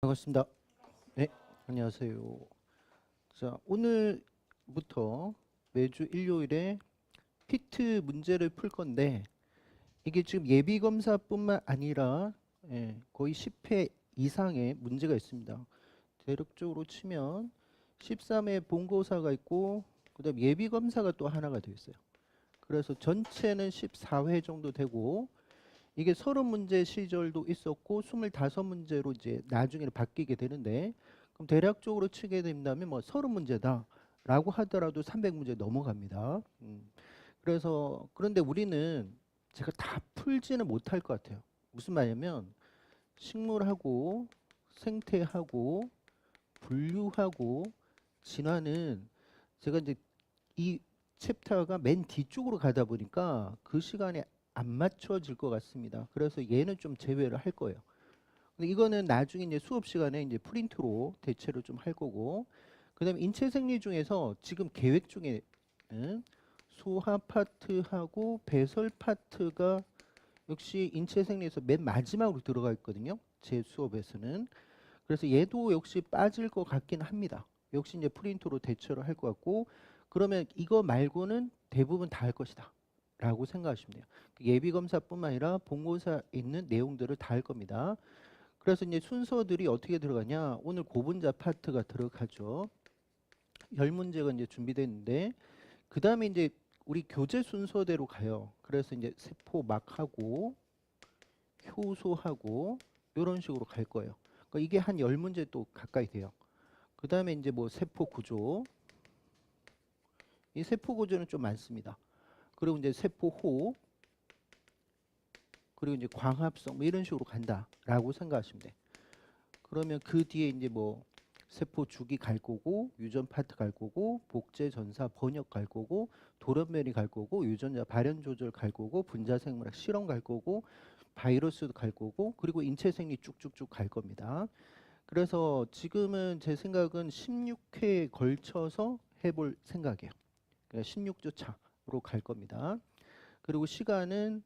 반갑습니다. 네, 안녕하세요. 자, 오늘부터 매주 일요일에 피트 문제를 풀 건데 이게 지금 예비 검사뿐만 아니라 거의 10회 이상의 문제가 있습니다. 대략적으로 치면 13회 본고사가 있고 그다음 예비 검사가 또 하나가 되어 있어요. 그래서 전체는 14회 정도 되고 이게 30문제 시절도 있었고 25문제로 이제 나중에는 바뀌게 되는데 그럼 대략적으로 치게 된다면 뭐 30문제다라고 하더라도 300문제 넘어갑니다. 그래서 그런데 우리는 제가 다 풀지는 못할 것 같아요. 무슨 말이냐면 식물하고 생태하고 분류하고 진화는 제가 이제 이 챕터가 맨 뒤쪽으로 가다 보니까 그 시간에 안 맞춰질 것 같습니다. 그래서 얘는 좀 제외를 할 거예요. 근데 이거는 나중에 이제 수업 시간에 이제 프린트로 대체로 좀 할 거고, 그다음에 인체 생리 중에서 지금 계획 중에 소화 파트하고 배설 파트가 역시 인체 생리에서 맨 마지막으로 들어가 있거든요. 제 수업에서는. 그래서 얘도 역시 빠질 것 같긴 합니다. 역시 이제 프린트로 대처를 할 것 같고, 그러면 이거 말고는 대부분 다 할 것이다 라고 생각하시면 돼요. 예비 검사뿐만 아니라 본고사에 있는 내용들을 다 할 겁니다. 그래서 이제 순서들이 어떻게 들어가냐, 오늘 고분자 파트가 들어가죠. 10문제가 이제 준비되어 있는데, 그 다음에 이제 우리 교재 순서대로 가요. 그래서 이제 세포 막 하고 효소하고 이런 식으로 갈 거예요. 그러니까 이게 한 10문제 또 가까이 돼요. 그 다음에 이제 뭐 세포 구조, 이 세포 구조는 좀 많습니다. 그리고 이제 세포 호흡, 그리고 이제 광합성 뭐 이런 식으로 간다라고 생각하시면 돼. 그러면 그 뒤에 이제 뭐 세포 주기 갈 거고, 유전 파트 갈 거고, 복제 전사 번역 갈 거고, 돌연변이 갈 거고, 유전자 발현 조절 갈 거고, 분자 생물학 실험 갈 거고, 바이러스도 갈 거고, 그리고 인체 생리 쭉쭉쭉 갈 겁니다. 그래서 지금은 제 생각은 16회에 걸쳐서 해볼 생각이에요. 그러니까 16주 차로 갈 겁니다. 그리고 시간은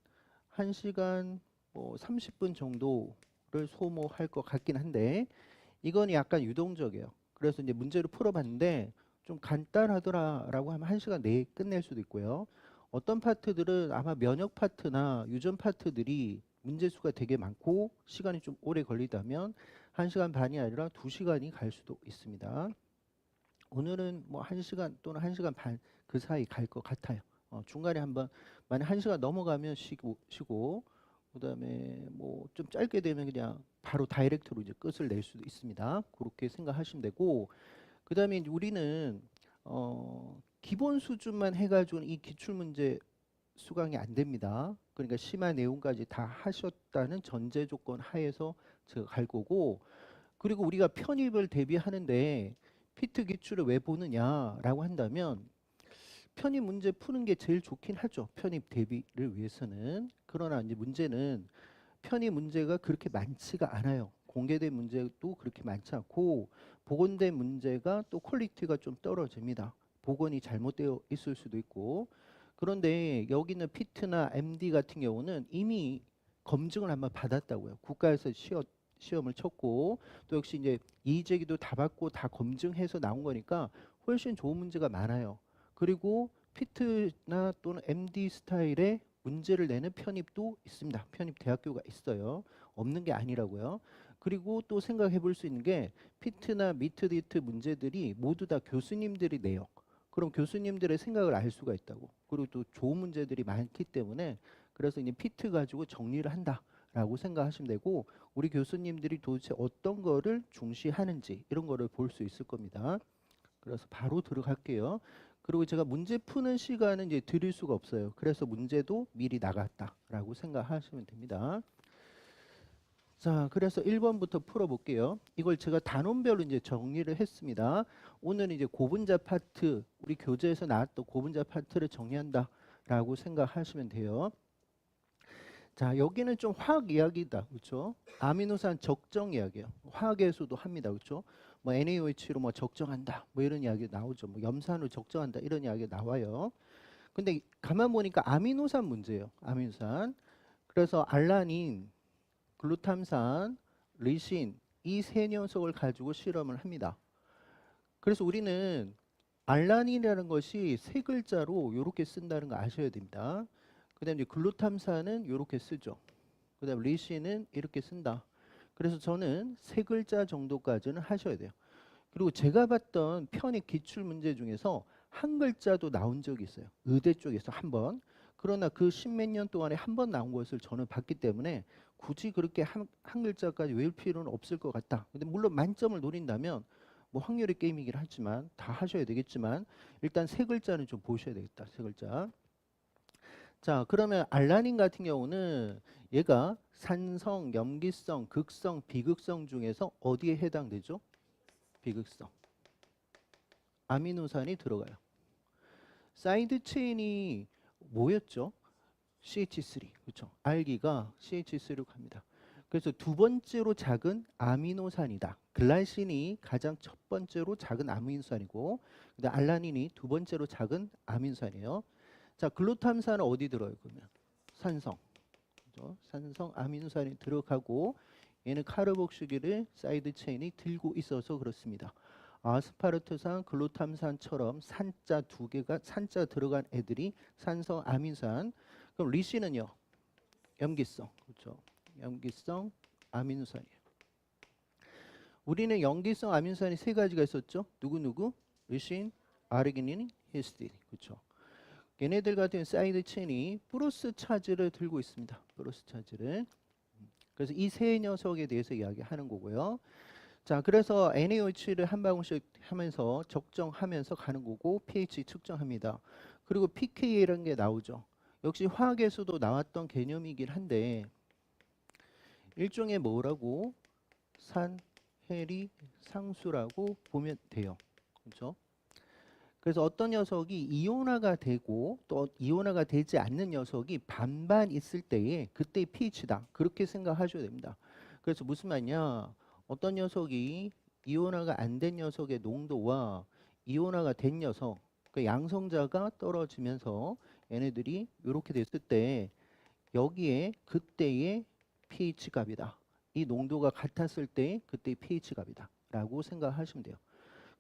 1시간 뭐 30분 정도를 소모할 것 같긴 한데 이건 약간 유동적이에요. 그래서 이제 문제를 풀어봤는데 좀 간단하더라라고 하면 1시간 내에 끝낼 수도 있고요. 어떤 파트들은 아마 면역 파트나 유전 파트들이 문제 수가 되게 많고 시간이 좀 오래 걸리다면 1시간 반이 아니라 2시간이 갈 수도 있습니다. 오늘은 뭐 1시간 또는 1시간 반 그 사이 갈 것 같아요. 중간에 한번 만약 1시간 넘어가면 쉬고 그다음에 뭐 좀 짧게 되면 그냥 바로 다이렉트로 이제 끝을 낼 수도 있습니다. 그렇게 생각하시면 되고 그다음에 이제 우리는 기본 수준만 해가지고는 이 기출 문제 수강이 안 됩니다. 그러니까 심화 내용까지 다 하셨다는 전제 조건 하에서 제가 갈 거고 그리고 우리가 편입을 대비하는데 피트 기출을 왜 보느냐라고 한다면 편입 문제 푸는 게 제일 좋긴 하죠. 편입 대비를 위해서는. 그러나 이제 문제는 편입 문제가 그렇게 많지가 않아요. 공개된 문제도 그렇게 많지 않고 복원된 문제가 또 퀄리티가 좀 떨어집니다. 복원이 잘못되어 있을 수도 있고 그런데 여기는 피트나 MD 같은 경우는 이미 검증을 한번 받았다고요. 국가에서 시험을 쳤고 또 역시 이제 이의제기도 다 받고 다 검증해서 나온 거니까 훨씬 좋은 문제가 많아요. 그리고 피트나 또는 MD 스타일의 문제를 내는 편입도 있습니다. 편입 대학교가 있어요. 없는 게 아니라고요. 그리고 또 생각해 볼 수 있는 게 피트나 미트디트 문제들이 모두 다 교수님들이 내요. 그럼 교수님들의 생각을 알 수가 있다고. 그리고 또 좋은 문제들이 많기 때문에 그래서 이제 피트 가지고 정리를 한다라고 생각하시면 되고 우리 교수님들이 도대체 어떤 거를 중시하는지 이런 거를 볼 수 있을 겁니다. 그래서 바로 들어갈게요. 그리고 제가 문제 푸는 시간은 이제 드릴 수가 없어요. 그래서 문제도 미리 나갔다라고 생각하시면 됩니다. 자, 그래서 1번부터 풀어볼게요. 이걸 제가 단원별로 이제 정리를 했습니다. 오늘은 이제 고분자 파트, 우리 교재에서 나왔던 고분자 파트를 정리한다라고 생각하시면 돼요. 자, 여기는 좀 화학 이야기다. 그렇죠? 아미노산 적정 이야기예요. 화학에서도 합니다. 그렇죠? 뭐 NaOH로 뭐 적정한다. 뭐 이런 이야기 나오죠. 뭐 염산을 적정한다. 이런 이야기 나와요. 근데 가만 보니까 아미노산 문제예요. 아미노산. 그래서 알라닌, 글루탐산, 리신 이 세 녀석을 가지고 실험을 합니다. 그래서 우리는 알라닌이라는 것이 세 글자로 이렇게 쓴다는 거 아셔야 됩니다. 그다음에 글루탐산은 이렇게 쓰죠. 그다음 리신은 이렇게 쓴다. 그래서 저는 세 글자 정도까지는 하셔야 돼요. 그리고 제가 봤던 편입 기출 문제 중에서 한 글자도 나온 적이 있어요. 의대 쪽에서 한 번. 그러나 그 십몇 년 동안에 한 번 나온 것을 저는 봤기 때문에 굳이 그렇게 한 글자까지 외울 필요는 없을 것 같다. 근데 물론 만점을 노린다면 뭐 확률의 게임이긴 하지만 다 하셔야 되겠지만 일단 세 글자는 좀 보셔야 되겠다. 세 글자. 자, 그러면 알라닌 같은 경우는 얘가 산성, 염기성, 극성, 비극성 중에서 어디에 해당되죠? 비극성. 아미노산이 들어가요. 사이드 체인이 뭐였죠? CH3. 그렇죠. 알기가 CH3로 갑니다. 그래서 두 번째로 작은 아미노산이다. 글라이신이 가장 첫 번째로 작은 아미노산이고 그다음 알라닌이 두 번째로 작은 아미노산이에요. 자, 글루탐산은 어디 들어요? 그러면 산성. 그렇죠? 산성 아미노산이 들어가고 얘는 카르복시기를 사이드 체인이 들고 있어서 그렇습니다. 아스파르트산, 글루탐산처럼 산자 두 개가 산자 들어간 애들이 산성 아미노산. 그럼 리신은요? 염기성. 그렇죠? 염기성 아미노산이에요. 우리는 염기성 아미노산이 세 가지가 있었죠. 누구? 리신, 아르기닌, 히스티딘. 그렇죠? 얘네들 같은 사이드 체인이 플러스 차지를 들고 있습니다. 플러스 차지를. 그래서 이 세 녀석에 대해서 이야기하는 거고요. 자, 그래서 NaOH를 한 방울씩 하면서 적정하면서 가는 거고 pH 측정합니다. 그리고 pKa라는 게 나오죠. 역시 화학에서도 나왔던 개념이긴 한데 일종의 뭐라고 산, 해리, 상수라고 보면 돼요. 그렇죠? 그래서 어떤 녀석이 이온화가 되고 또 이온화가 되지 않는 녀석이 반반 있을 때에 그때 pH다. 그렇게 생각하셔야 됩니다. 그래서 무슨 말이냐? 어떤 녀석이 이온화가 안 된 녀석의 농도와 이온화가 된 녀석, 그 양성자가 떨어지면서 얘네들이 이렇게 됐을 때 여기에 그때의 pH 값이다. 이 농도가 같았을 때 그때의 pH 값이다. 라고 생각하시면 돼요.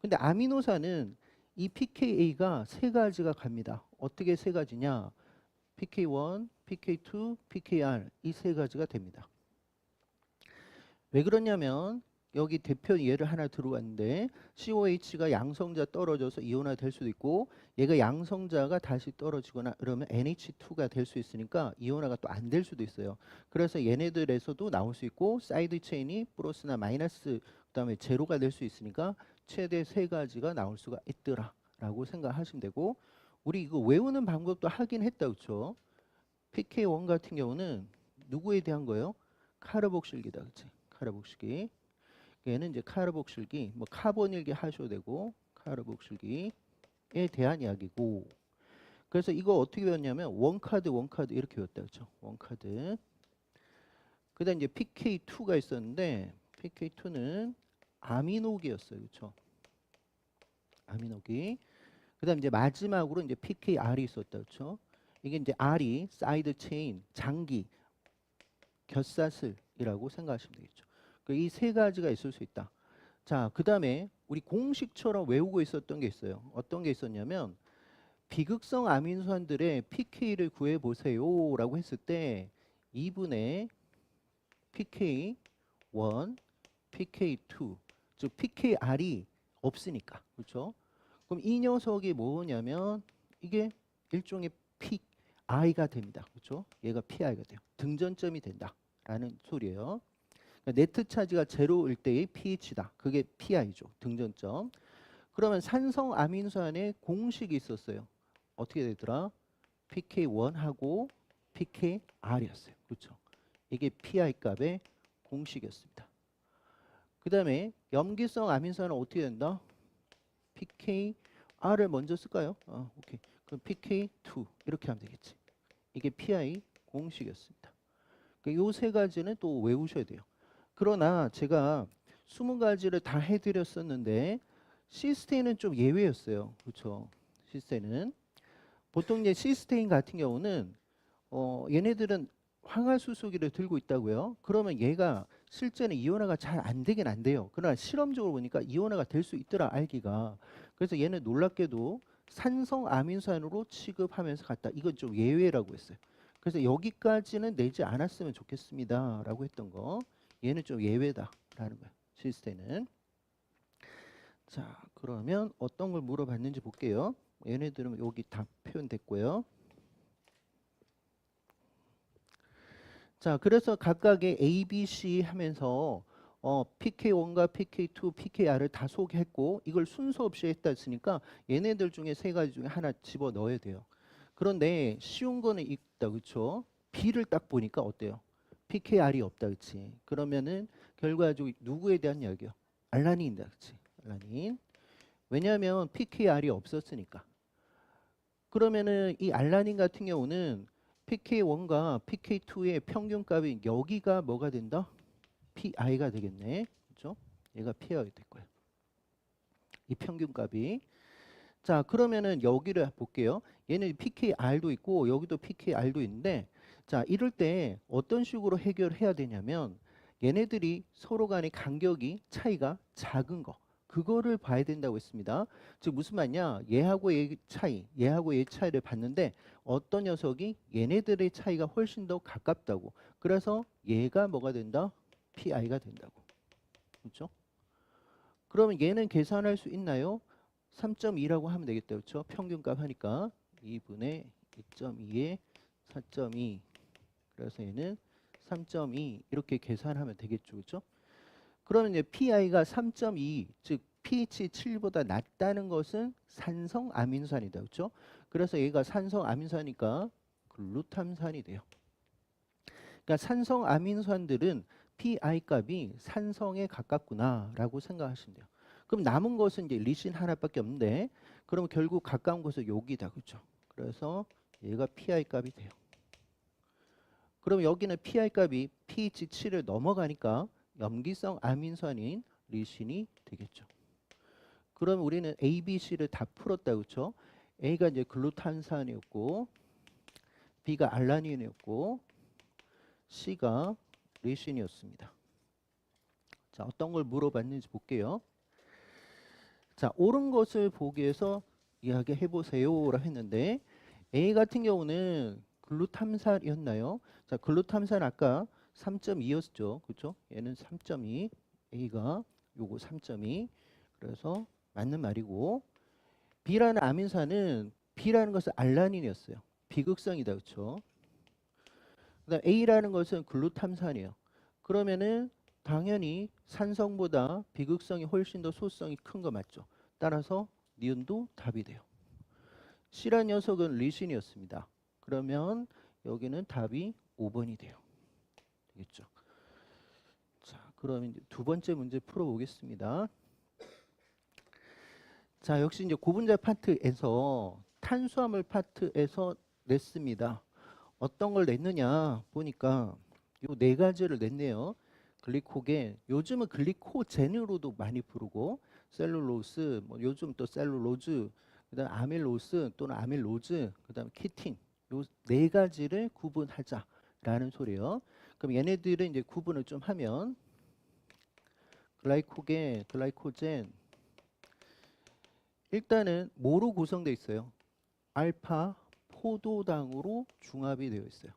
근데 아미노산은 이 pKa가 세 가지가 갑니다. 어떻게 세 가지냐? pK1, pK2, pKr 이 세 가지가 됩니다. 왜 그러냐면 여기 대표 예를 하나 들어왔는데 COH가 양성자 떨어져서 이온화 될 수도 있고 얘가 양성자가 다시 떨어지거나 그러면 NH2가 될 수 있으니까 이온화가 또 안 될 수도 있어요. 그래서 얘네들에서도 나올 수 있고 사이드 체인이 플러스나 마이너스 그다음에 제로가 될 수 있으니까 최대 세 가지가 나올 수가 있더라라고 생각하시면 되고 우리 이거 외우는 방법도 하긴 했다 그렇죠? PK1 같은 경우는 누구에 대한 거예요? 카르복실기다 그치? 카르복실기. 얘는 이제 카르복실기, 뭐 카본일기 하셔도 되고 카르복실기에 대한 이야기고. 그래서 이거 어떻게 배웠냐면 원카드 이렇게 배웠다 그렇죠? 원카드. 그다음 이제 PK2가 있었는데 PK2는 아미노기였어요, 그렇죠? 아미노기. 그다음 이제 마지막으로 이제 PKR이 있었다 그렇죠? 이게 이제 R이 사이드 체인, 장기, 곁사슬이라고 생각하시면 되겠죠. 이 세 가지가 있을 수 있다. 자, 그다음에 우리 공식처럼 외우고 있었던 게 있어요. 어떤 게 있었냐면 비극성 아미노산들의 pK를 구해 보세요라고 했을 때 2분의 pK1, pK2, 즉 pKr이 없으니까. 그렇죠? 그럼 이 녀석이 뭐냐면 이게 일종의 PI가 됩니다. 그렇죠? 얘가 PI가 돼요. 등전점이 된다라는 소리예요. 그러니까 네트 차지가 제로일 때의 pH다. 그게 PI죠. 등전점. 그러면 산성 아미노산의 공식이 있었어요. 어떻게 되더라? PK1하고 PKR이었어요. 그렇죠? 이게 PI 값의 공식이었습니다. 그 다음에 염기성 아미노산은 어떻게 된다? PKR을 먼저 쓸까요? 오케이. 그럼 PK2 이렇게 하면 되겠지. 이게 PI 공식이었습니다. 이 세 가지는 또 외우셔야 돼요. 그러나 제가 20가지를 다 해드렸었는데 시스테인은 좀 예외였어요. 그렇죠? 시스테인은 보통 이제 시스테인 같은 경우는 얘네들은 황화수소기를 들고 있다고요. 그러면 얘가 실제는 이온화가 잘 안 되긴 안 돼요. 그러나 실험적으로 보니까 이온화가 될 수 있더라, 알기가. 그래서 얘는 놀랍게도 산성 아민산으로 취급하면서 갔다. 이건 좀 예외라고 했어요. 그래서 여기까지는 내지 않았으면 좋겠습니다라고 했던 거. 얘는 좀 예외다라는 거예요. 시스테는. 자, 그러면 어떤 걸 물어봤는지 볼게요. 얘네들은 여기 다 표현됐고요. 자, 그래서 각각의 A, B, C 하면서 PK1과 PK2, PKR을 다 소개했고 이걸 순서 없이 했다 했으니까 얘네들 중에 세 가지 중에 하나 집어 넣어야 돼요. 그런데 쉬운 거는 있다, 그렇죠? B를 딱 보니까 어때요? PKR이 없다, 그렇지? 그러면은 결과적으로 누구에 대한 이야기요? 알라닌이다, 그렇지? 알라닌. 왜냐하면 PKR이 없었으니까. 그러면은 이 알라닌 같은 경우는 PK1과 PK2의 평균값이 여기가 뭐가 된다? PI가 되겠네. 그렇죠? 얘가 PI가 될 거예요. 이 평균값이. 자, 그러면은 여기를 볼게요. 얘는 PKR도 있고 여기도 PKR도 있는데 자, 이럴 때 어떤 식으로 해결해야 되냐면 얘네들이 서로 간의 간격이 차이가 작은 거. 그거를 봐야 된다고 했습니다. 즉 무슨 말이냐? 얘하고 얘 차이, 얘하고 얘 차이를 봤는데 어떤 녀석이 얘네들의 차이가 훨씬 더 가깝다고. 그래서 얘가 뭐가 된다? PI가 된다고. 그렇죠? 그러면 얘는 계산할 수 있나요? 3.2라고 하면 되겠다. 그렇죠? 평균값 하니까 2분의 2.2에 4.2. 그래서 얘는 3.2 이렇게 계산하면 되겠죠. 그렇죠? 그러면 이제 PI가 3.2, 즉 pH 7보다 낮다는 것은 산성 아민산이다. 그렇죠? 그래서 얘가 산성 아민산이니까 글루탐산이 돼요. 그러니까 산성 아민산들은 PI 값이 산성에 가깝구나라고 생각하시면 돼요. 그럼 남은 것은 이제 리신 하나밖에 없는데 그럼 결국 가까운 것은 여기다. 그렇죠? 그래서 얘가 PI 값이 돼요. 그럼 여기는 PI 값이 pH 7을 넘어가니까 염기성 아민산인 리신이 되겠죠. 그럼 우리는 A, B, C를 다 풀었다. 그렇죠? A가 이제 글루탄산이었고 B가 알라닌이었고 C가 리신이었습니다. 자, 어떤 걸 물어봤는지 볼게요. 자, 옳은 것을 보기 위해서 이야기해 보세요라고 했는데 A 같은 경우는 글루탐산이었나요? 자, 글루탐산 아까 3.2였죠. 그렇죠? 얘는 3.2, A가 요거 3.2. 그래서 맞는 말이고 B라는 아민산은 B라는 것은 알라닌이었어요. 비극성이다. 그렇죠? 그다음 A라는 것은 글루탐산이에요. 그러면은 당연히 산성보다 비극성이 훨씬 더 소수성이 큰 거 맞죠? 따라서 니은도 답이 돼요. C란 녀석은 리신이었습니다. 그러면 여기는 답이 5번이 돼요. 되겠죠? 자, 그럼 이제 두 번째 문제 풀어보겠습니다. 자, 역시 이제 고분자 파트에서 탄수화물 파트에서 냈습니다. 어떤 걸 냈느냐 보니까 요 네 가지를 냈네요. 글리코겐, 요즘은 글리코젠으로도 많이 부르고 셀룰로스, 뭐 요즘 또 셀룰로즈, 그다음 아밀로스 또는 아밀로즈, 그다음 키틴 요 네 가지를 구분하자라는 소리예요. 그럼 얘네들은 이제 구분을 좀 하면 글라이코겐, 글라이코젠 일단은 뭐로 구성되어 있어요? 알파 포도당으로 중합이 되어 있어요.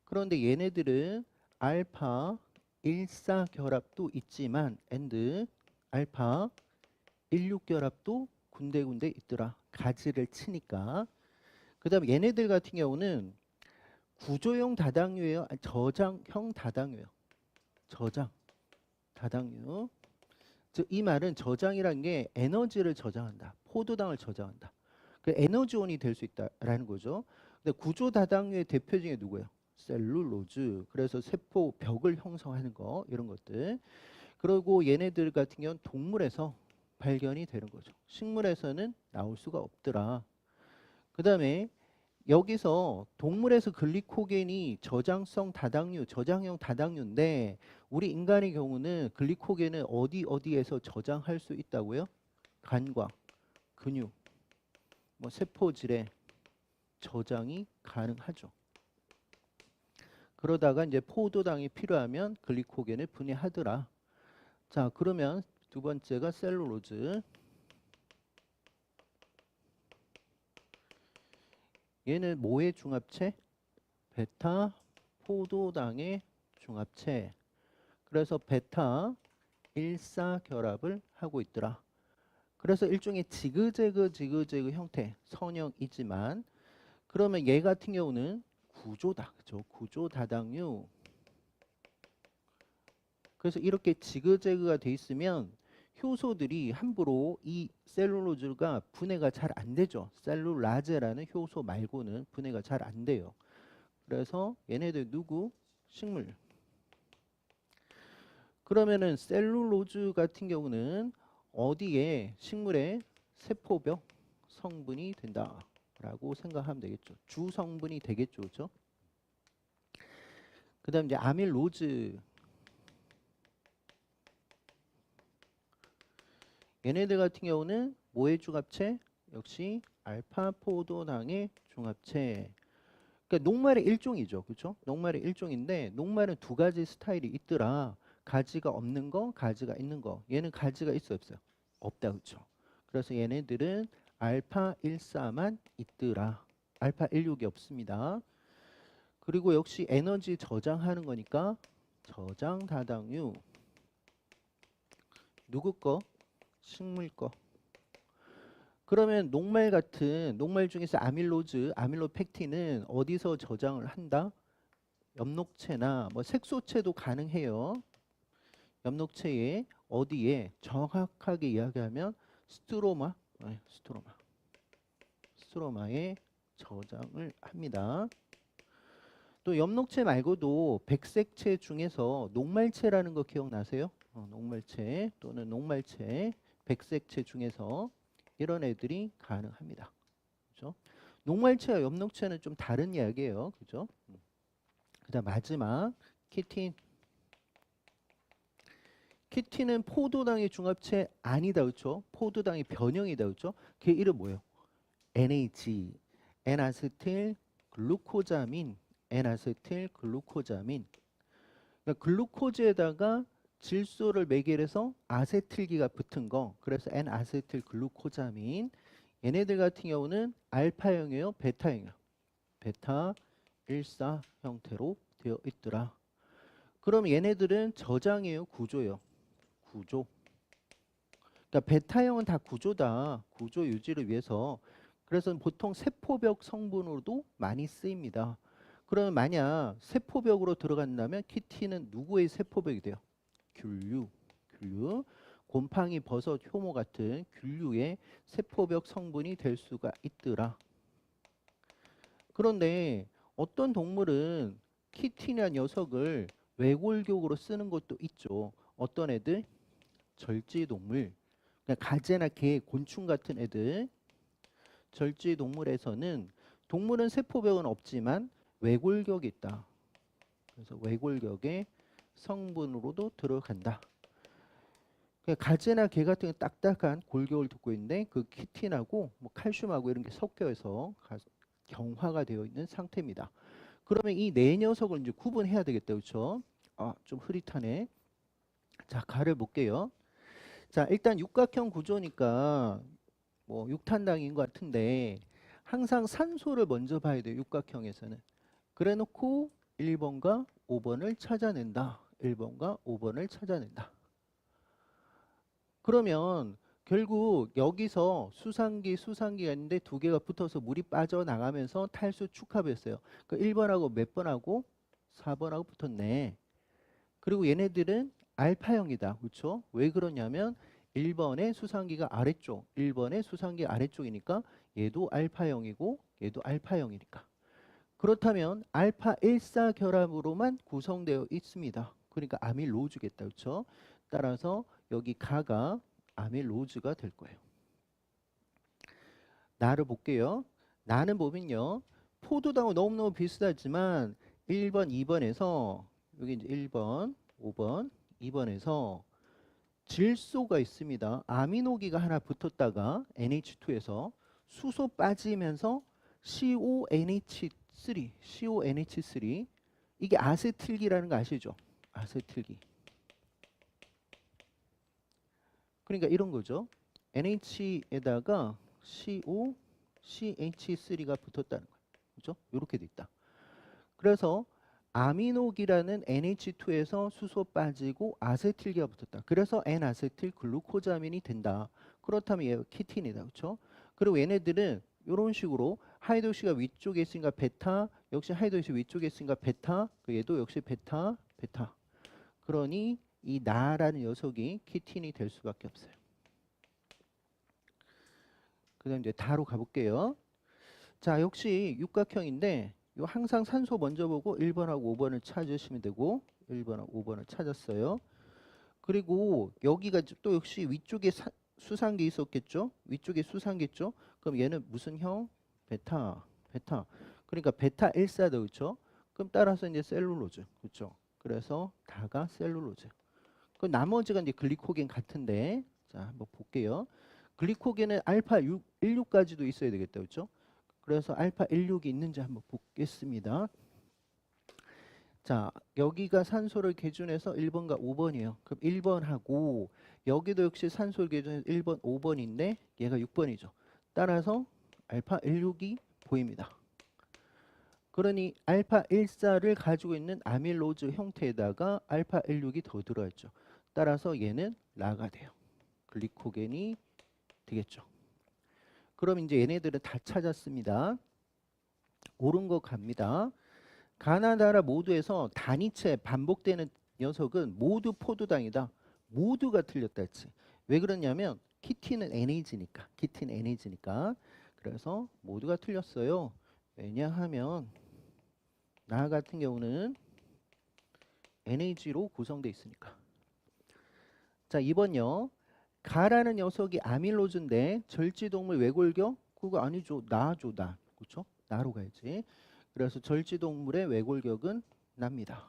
그런데 얘네들은 알파 1사 결합도 있지만 and 알파 16 결합도 군데군데 있더라. 가지를 치니까. 그다음에 얘네들 같은 경우는 구조형 다당류예요. 아니, 저장형 다당류예요. 저장 다당류. 즉 이 말은 저장이란 게 에너지를 저장한다. 포도당을 저장한다. 그 에너지원이 될 수 있다라는 거죠. 근데 구조 다당류의 대표 중에 누구예요? 셀룰로즈. 그래서 세포 벽을 형성하는 거 이런 것들. 그리고 얘네들 같은 경우는 동물에서 발견이 되는 거죠. 식물에서는 나올 수가 없더라. 그다음에 여기서 동물에서 글리코겐이 저장성 다당류, 저장형 다당류인데 우리 인간의 경우는 글리코겐은 어디에서 저장할 수 있다고요? 간과 근육, 세포질에 저장이 가능하죠. 그러다가 이제 포도당이 필요하면 글리코겐을 분해하더라. 자, 그러면 두 번째가 셀룰로즈. 얘는 뭐의 중합체? 베타 포도당의 중합체. 그래서 베타 1사 결합을 하고 있더라. 그래서 일종의 지그재그 형태 선형이지만, 그러면 얘 같은 경우는 구조다. 그죠? 구조 다당류. 그래서 이렇게 지그재그가 돼 있으면 효소들이 함부로 이 셀룰로즈가 분해가 잘 안 되죠. 셀룰라제라는 효소 말고는 분해가 잘 안 돼요. 그래서 얘네들 누구? 식물. 그러면은 셀룰로즈 같은 경우는 어디에 식물의 세포벽 성분이 된다라고 생각하면 되겠죠. 주 성분이 되겠죠, 그렇죠? 그다음 이제 아밀로즈. 얘네들 같은 경우는 뭐의 중합체? 역시 알파 포도당의 중합체. 그러니까 녹말의 일종이죠, 그렇죠? 녹말의 일종인데 녹말은 두 가지 스타일이 있더라. 가지가 없는 거, 가지가 있는 거. 얘는 가지가 있어 없어요? 없다, 그렇죠? 그래서 얘네들은 알파 14만 있더라. 알파 16이 없습니다. 그리고 역시 에너지 저장하는 거니까 저장 다당류. 누구 거? 식물 거. 그러면 녹말 같은 녹말 중에서 아밀로즈, 아밀로펙틴은 어디서 저장을 한다? 엽록체나 뭐 색소체도 가능해요. 엽록체에 어디에 정확하게 이야기하면 스트로마, 스트로마에 저장을 합니다. 또 엽록체 말고도 백색체 중에서 녹말체라는 거 기억나세요? 녹말체 또는 녹말체, 백색체 중에서 이런 애들이 가능합니다. 그죠? 녹말체와 엽록체는 좀 다른 이야기예요. 그죠? 그다음 마지막 키틴. 키틴은 포도당의 중합체 아니다. 그렇죠? 포도당의 변형이다. 그렇죠? 걔 이름 뭐예요? NH, N아세틸 글루코자민, N아세틸 글루코자민. 그러니까 글루코즈에다가 질소를 매개해서 아세틸기가 붙은 거. 그래서 N아세틸 글루코자민. 얘네들 같은 경우는 알파형이에요, 베타형이에요? 베타 1사 형태로 되어 있더라. 그럼 얘네들은 저장이에요, 구조예요? 구조. 그러니까 베타형은 다 구조다. 구조 유지를 위해서. 그래서 보통 세포벽 성분으로도 많이 쓰입니다. 그러면 만약 세포벽으로 들어간다면 키틴은 누구의 세포벽이 돼요? 균류. 균류. 곰팡이, 버섯, 효모 같은 균류의 세포벽 성분이 될 수가 있더라. 그런데 어떤 동물은 키틴이라는 녀석을 외골격으로 쓰는 것도 있죠. 어떤 애들? 절지동물. 그러니까 가재나 개, 곤충 같은 애들. 절지동물에서는 동물은 세포벽은 없지만 외골격이 있다. 그래서 외골격의 성분으로도 들어간다. 그러니까 가재나 개 같은 딱딱한 골격을 듣고 있는데 그 키틴하고 뭐 칼슘하고 이런 게 섞여서 경화가 되어 있는 상태입니다. 그러면 이 네 녀석을 이제 구분해야 되겠다, 그렇죠? 좀 흐릿하네. 자, 가려 볼게요. 자, 일단 육각형 구조니까 뭐 육탄당인 것 같은데 항상 산소를 먼저 봐야 돼요, 육각형에서는. 그래 놓고 1번과 5번을 찾아낸다. 1번과 5번을 찾아낸다. 그러면 결국 여기서 수상기가 있는데 두 개가 붙어서 물이 빠져나가면서 탈수 축합했어요. 그 1번하고 몇 번하고 4번하고 붙었네. 그리고 얘네들은 알파형이다. 그렇죠? 왜 그러냐면 1번의 수상기가 아래쪽, 1번의 수상기 아래쪽이니까 얘도 알파형이고 얘도 알파형이니까. 그렇다면 알파 1사 결합으로만 구성되어 있습니다. 그러니까 아밀로즈겠다. 그렇죠? 따라서 여기 가가 아밀로즈가 될 거예요. 나를 볼게요. 나는 보면요. 포도당은 너무너무 비슷하지만 1번, 2번에서 여기 이제 1번, 5번, 2번에서 질소가 있습니다. 아미노기가 하나 붙었다가 NH2에서 수소 빠지면서 CONH3 이게 아세틸기라는 거 아시죠? 아세틸기. 그러니까 이런 거죠. NH에다가 CO, CH3가 붙었다는 거예요. 그죠? 이렇게 돼 있다. 그래서 아미노기라는 NH2에서 수소 빠지고 아세틸기가 붙었다. 그래서 N아세틸 글루코자민이 된다. 그렇다면 얘가 키틴이다. 그렇죠? 그리고 얘네들은 이런 식으로 하이드로시가 위쪽에 있으니까 베타, 역시 하이드로시 위쪽에 있으니까 베타, 얘도 역시 베타, 베타. 그러니 이 나라는 녀석이 키틴이 될 수밖에 없어요. 그다음 이제 다로 가볼게요. 자, 역시 육각형인데 요 항상 산소 먼저 보고 1번하고 5번을 찾으시면 되고 1번하고 5번을 찾았어요. 그리고 여기가 또 역시 위쪽에 수상계 있었겠죠? 위쪽에 수상계죠? 그럼 얘는 무슨 형? 베타, 베타. 그러니까 베타 1사도 그렇죠? 그럼 따라서 이제 셀룰로즈, 그렇죠? 그래서 다가 셀룰로즈. 그 나머지가 이제 글리코겐 같은데, 자 한번 볼게요. 글리코겐은 알파 16까지도 있어야 되겠다, 그렇죠? 그래서 알파 16이 있는지 한번 보겠습니다. 자, 여기가 산소를 기준해서 1번과 5번이에요. 그럼 1번하고 여기도 역시 산소를 기준해서 1번, 5번인데 얘가 6번이죠. 따라서 알파 16이 보입니다. 그러니 알파 14를 가지고 있는 아밀로즈 형태에다가 알파 16이 더 들어있죠. 따라서 얘는 라가 돼요. 글리코겐이 되겠죠. 그럼 이제 얘네들은 다 찾았습니다. 옳은 거 갑니다. 가나다라 모두에서 단위체 반복되는 녀석은 모두 포도당이다. 모두가 틀렸다 했지. 왜 그러냐면 키틴은 NAG니까. 키틴 NAG니까. 그래서 모두가 틀렸어요. 왜냐하면 나 같은 경우는 NAG로 구성되어 있으니까. 자, 2번요. 가라는 녀석이 아밀로즈인데 절지동물 외골격? 그거 아니죠. 나죠, 나. 그렇죠? 나로 가야지. 그래서 절지동물의 외골격은 납니다.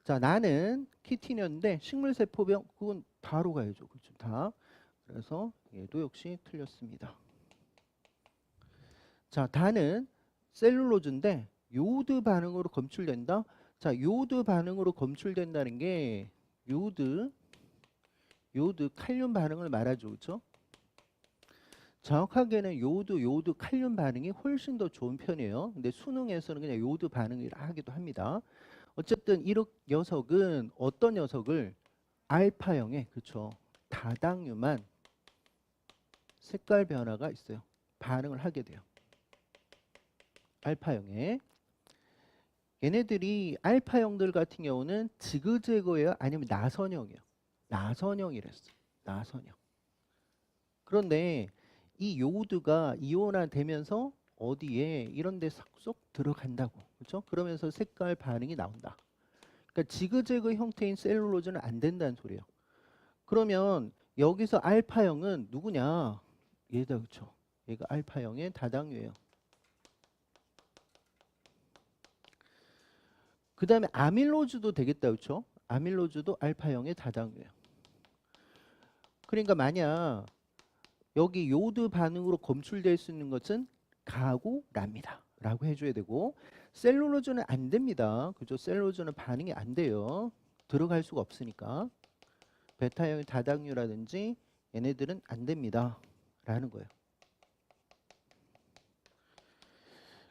자, 나는 키틴이었는데 식물세포병 그건 다로 가야죠. 그렇죠? 다. 그래서 얘도 역시 틀렸습니다. 자, 다는 셀룰로즈인데 요오드 반응으로 검출된다. 자, 요오드 반응으로 검출된다는 게 요오드 칼륨 반응을 말하죠. 그렇죠? 정확하게는 요오드 칼륨 반응이 훨씬 더 좋은 편이에요. 근데 수능에서는 그냥 요오드 반응이라 하기도 합니다. 어쨌든 이 녀석은 어떤 녀석을 알파형의 그렇죠. 다당류만 색깔 변화가 있어요. 반응을 하게 돼요. 알파형에 얘네들이 알파형들 같은 경우는 지그재그예요, 아니면 나선형이에요. 나선형이랬어. 나선형. 그런데 이 요오드가 이온화되면서 어디에 이런 데 쏙 들어간다고. 그렇죠? 그러면서 색깔 반응이 나온다. 그러니까 지그재그 형태인 셀룰로즈는 안 된다는 소리예요. 그러면 여기서 알파형은 누구냐? 얘다. 그렇죠? 얘가 알파형의 다당류예요. 그 다음에 아밀로즈도 되겠다. 그렇죠? 아밀로즈도 알파형의 다당류예요. 그러니까 만약 여기 요드 반응으로 검출될 수 있는 것은 가고 랍니다. 라고 해줘야 되고 셀룰로즈는 안 됩니다. 그죠? 셀룰로즈는 반응이 안 돼요. 들어갈 수가 없으니까. 베타형의 다당류라든지 얘네들은 안 됩니다. 라는 거예요.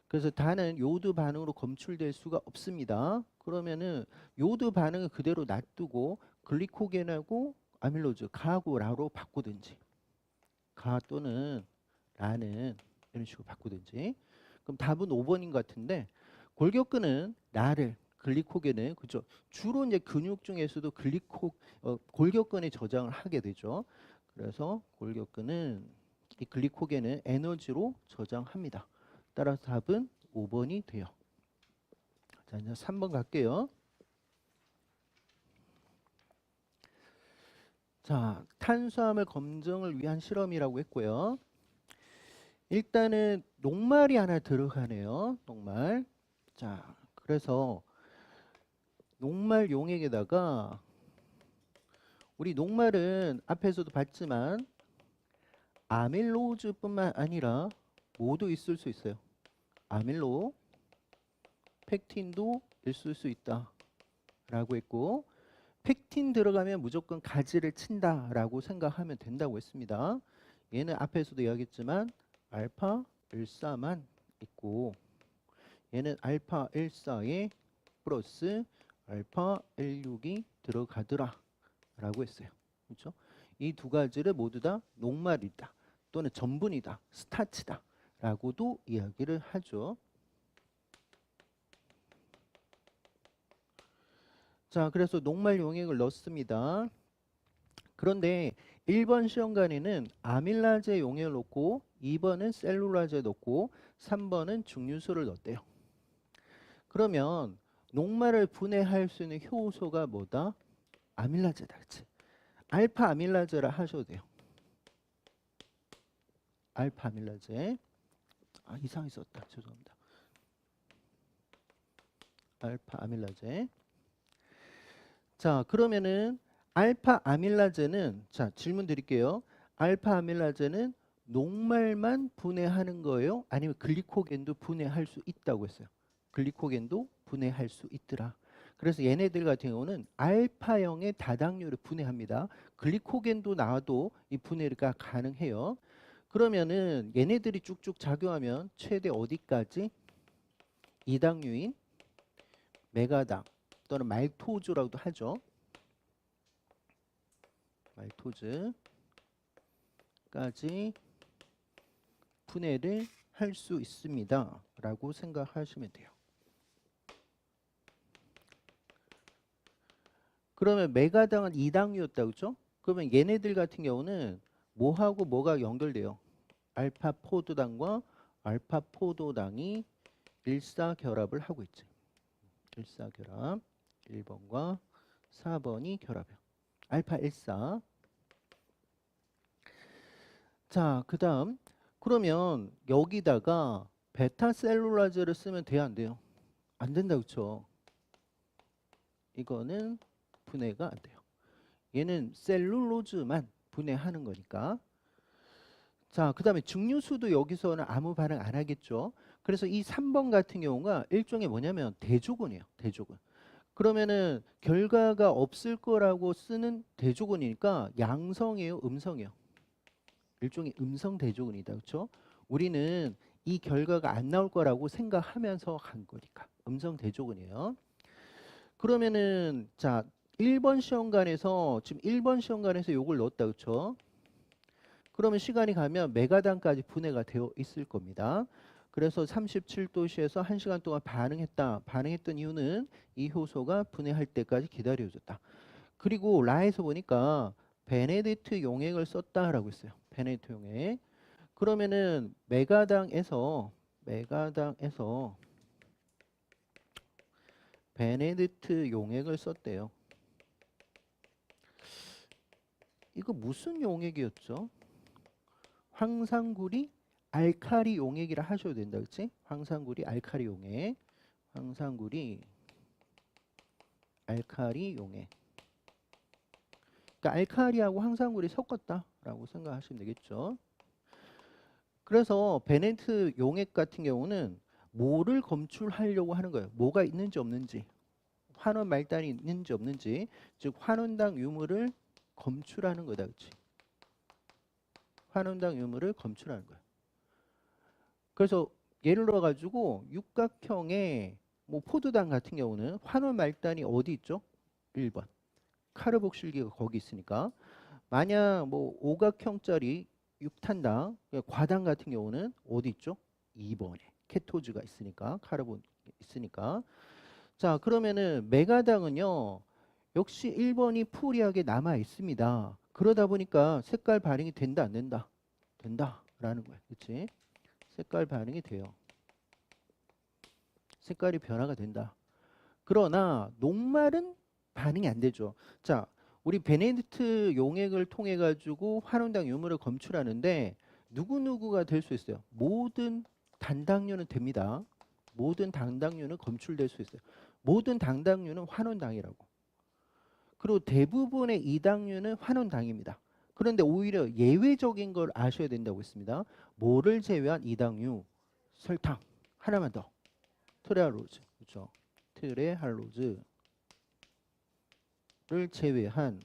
그래서 다는 요드 반응으로 검출될 수가 없습니다. 그러면은 요드 반응을 그대로 놔두고 글리코겐하고 아밀로즈 가하고 라로 바꾸든지 가 또는 라는 이런 식으로 바꾸든지. 그럼 답은 5번인 것 같은데 골격근은 라를 글리코겐은 그죠? 주로 이제 근육 중에서도 골격근에 저장을 하게 되죠. 그래서 골격근은 이 글리코겐은 에너지로 저장합니다. 따라서 답은 5번이 돼요. 자, 이제 3번 갈게요. 자, 탄수화물 검증을 위한 실험이라고 했고요. 일단은 녹말이 하나 들어가네요. 녹말. 자, 그래서 녹말 용액에다가 우리 녹말은 앞에서도 봤지만 아밀로즈뿐만 아니라 모두 있을 수 있어요. 아밀로 펙틴도 있을 수 있다라고 했고 펙틴 들어가면 무조건 가지를 친다라고 생각하면 된다고 했습니다. 얘는 앞에서도 이야기했지만 알파 14만 있고 얘는 알파 14에 플러스 알파 16이 들어가더라 라고 했어요. 그렇죠? 이 두 가지를 모두 다 녹말이다 또는 전분이다 스타치다 라고도 이야기를 하죠. 자, 그래서 녹말 용액을 넣습니다. 그런데 1번 시험관에는 아밀라제 용액을 넣고 2번은 셀룰라제 넣고 3번은 중류소를 넣었대요. 그러면 녹말을 분해할 수 있는 효소가 뭐다? 아밀라제다. 그치? 알파 아밀라제라 하셔도 돼요. 알파 아밀라제. 아, 이상하게 썼다. 죄송합니다. 알파 아밀라제. 자, 그러면은 알파 아밀라제는 자, 질문 드릴게요. 알파 아밀라제는 녹말만 분해하는 거예요? 아니면 글리코겐도 분해할 수 있다고 했어요. 글리코겐도 분해할 수 있더라. 그래서 얘네들 같은 경우는 알파형의 다당류를 분해합니다. 글리코겐도 나와도 이 분해가 가능해요. 그러면은 얘네들이 쭉쭉 작용하면 최대 어디까지? 이당류인 메가당 또는 말토즈라고도 하죠. 말토즈까지 분해를 할 수 있습니다. 라고 생각하시면 돼요. 그러면 메가당은 2당류였다 그죠? 그러면 얘네들 같은 경우는 뭐하고 뭐가 연결돼요? 알파포도당과 알파포도당이 일사결합을 하고 있지. 일사결합 1번과 4번이 결합해요. 알파 14. 자, 그 다음 그러면 여기다가 베타셀룰라제를 쓰면 돼요 안 돼요? 안 된다 그쵸? 이거는 분해가 안 돼요. 얘는 셀룰로즈만 분해하는 거니까. 자, 그 다음에 증류수도 여기서는 아무 반응 안 하겠죠. 그래서 이 3번 같은 경우가 일종의 뭐냐면 대조군이에요. 대조군. 그러면은 결과가 없을 거라고 쓰는 대조군이니까 양성이에요, 음성이에요? 일종의 음성 대조군이다. 그렇죠? 우리는 이 결과가 안 나올 거라고 생각하면서 한 거니까 음성 대조군이에요. 그러면은 자 1번 시험관에서 지금 1번 시험관에서 요걸 넣었다. 그렇죠? 그러면 시간이 가면 메가당까지 분해가 되어 있을 겁니다. 그래서 37도씨에서 1시간 동안 반응했다. 반응했던 이유는 이 효소가 분해할 때까지 기다려줬다. 그리고 라에서 보니까 베네딕트 용액을 썼다라고 했어요. 베네딕트 용액. 그러면은 메가당에서 베네딕트 용액을 썼대요. 이거 무슨 용액이었죠? 황산구리 알카리 용액이라 하셔도 된다. 그치? 황산구리 알카리 용액. 황산구리 알카리 용액. 그러니까 알카리하고 황산구리 섞었다라고 생각하시면 되겠죠. 그래서 베네트 용액 같은 경우는 뭐를 검출하려고 하는 거예요. 뭐가 있는지 없는지. 환원 말단이 있는지 없는지. 즉 환원당 유무를 검출하는 거다. 그치? 환원당 유무를 검출하는 거예요. 그래서 예를 들어 가지고 육각형의 뭐 포도당 같은 경우는 환원 말단이 어디 있죠? 1번. 카르복실기가 거기 있으니까. 만약 뭐 오각형짜리 육탄당, 과당 같은 경우는 어디 있죠? 2번에 케토즈가 있으니까 카르본 있으니까. 자, 그러면은 메가당은요. 역시 1번이 프리하게 남아 있습니다. 그러다 보니까 색깔 반응이 된다 안 된다? 된다라는 거예요. 그렇지? 색깔 반응이 돼요. 색깔이 변화가 된다. 그러나 녹말은 반응이 안 되죠. 자, 우리 베네딕트 용액을 통해 가지고 환원당 유무를 검출하는데 누구누구가 될 수 있어요. 모든 단당류는 됩니다. 모든 단당류는 검출될 수 있어요. 모든 단당류는 환원당이라고. 그리고 대부분의 이당류는 환원당입니다. 그런데 오히려 예외적인 걸 아셔야 된다고 했습니다. 뭐를 제외한 이당류? 설탕. 하나만 더. 트레할로즈, 그렇죠? 트레할로즈를 제외한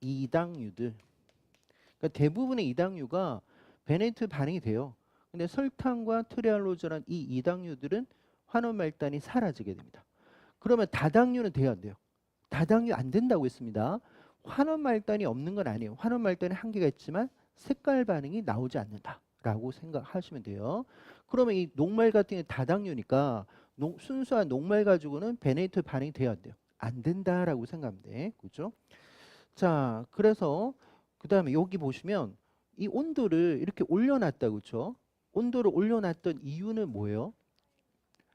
이당류들. 그러니까 대부분의 이당류가 베네디트 반응이 돼요. 근데 설탕과 트레할로즈란 이 이당류들은 환원 말단이 사라지게 됩니다. 그러면 다당류는 돼야 안 돼요? 다당류 안 된다고 했습니다. 환원 말단이 없는 건 아니에요. 환원 말단이 한계가 있지만 색깔 반응이 나오지 않는다라고 생각하시면 돼요. 그러면 이 녹말 같은 게 다당류니까 순수한 녹말 가지고는 베네디트 반응이 돼야 안 돼요? 안 된다라고 생각하면 돼. 그렇죠? 자, 그래서 그 다음에 여기 보시면 이 온도를 이렇게 올려놨다, 그렇죠? 온도를 올려놨던 이유는 뭐예요?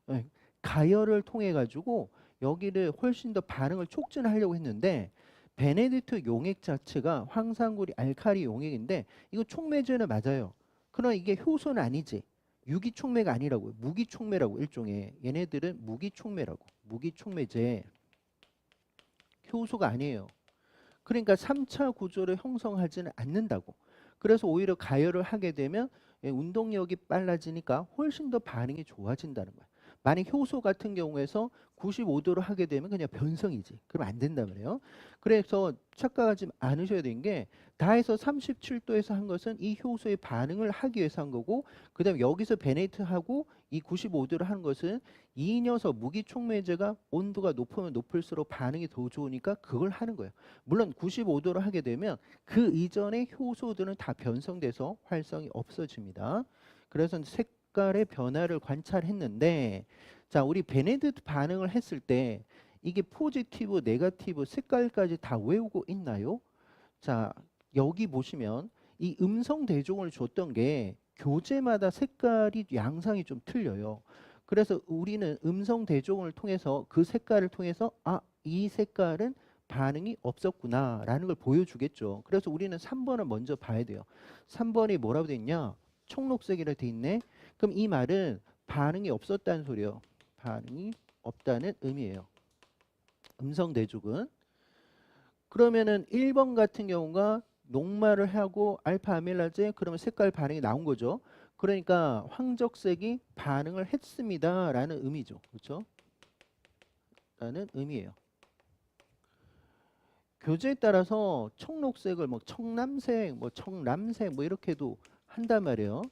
네, 가열을 통해 가지고 여기를 훨씬 더 반응을 촉진하려고 했는데 베네딕트 용액 자체가 황산구리 알칼리 용액인데 이거 촉매제는 맞아요. 그러나 이게 효소는 아니지. 유기촉매가 아니라고요. 무기촉매라고 일종의. 얘네들은 무기촉매라고. 무기촉매제. 효소가 아니에요. 그러니까 3차 구조를 형성하지는 않는다고. 그래서 오히려 가열을 하게 되면 운동력이 빨라지니까 훨씬 더 반응이 좋아진다는 거야. 만약 효소 같은 경우에서 95도로 하게 되면 그냥 변성이지. 그럼 안 된다 그래요. 그래서 착각하지 않으셔야 되는 게 다해서 37도에서 한 것은 이 효소의 반응을 하기 위해서 한 거고 그다음에 여기서 베네이트하고 이 95도를 하는 것은 이 녀석 무기촉매제가 온도가 높으면 높을수록 반응이 더 좋으니까 그걸 하는 거예요. 물론 95도로 하게 되면 그 이전의 효소들은 다 변성돼서 활성이 없어집니다. 그래서 색깔의 변화를 관찰했는데 자, 우리 베네딕트 반응을 했을 때 이게 포지티브, 네거티브 색깔까지 다 외우고 있나요? 자, 여기 보시면 이 음성 대종을 줬던 게 교재마다 색깔이 양상이 좀 틀려요. 그래서 우리는 음성 대종을 통해서 그 색깔을 통해서 아, 이 색깔은 반응이 없었구나라는 걸 보여주겠죠. 그래서 우리는 3번을 먼저 봐야 돼요. 3번이 뭐라고 돼 있냐? 청록색이라 돼 있네. 그럼 이 말은 반응이 없었다는 소리예요. 반응이 없다는 의미예요. 음성 대종은. 그러면은 1번 같은 경우가 녹말을 하고 알파 아밀라제 그러면 색깔 반응이 나온 거죠. 그러니까 황적색이 반응을 했습니다라는 의미죠. 그렇죠? 라는 의미예요. 교재에 따라서 청록색을 뭐 청남색, 뭐 청람색 뭐 이렇게도 한단 말이에요.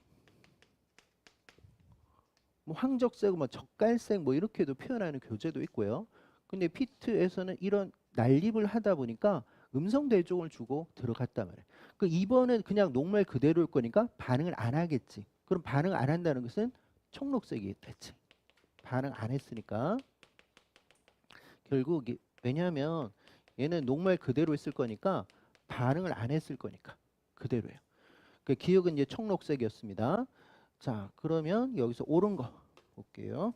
뭐 황적색, 뭐 젓갈색 뭐 이렇게도 표현하는 교재도 있고요. 근데 피트에서는 이런 난립을 하다 보니까 음성 대종을 주고 들어갔단 말이에요. 그 2번은 그냥 녹말 그대로일 거니까 반응을 안 하겠지. 그럼 반응을 안 한다는 것은 청록색이 됐지. 반응 안 했으니까. 결국 왜냐하면 얘는 녹말 그대로 있을 거니까 반응을 안 했을 거니까 그대로예요. 그 기억은 이제 청록색이었습니다. 자, 그러면 여기서 옳은 거 볼게요.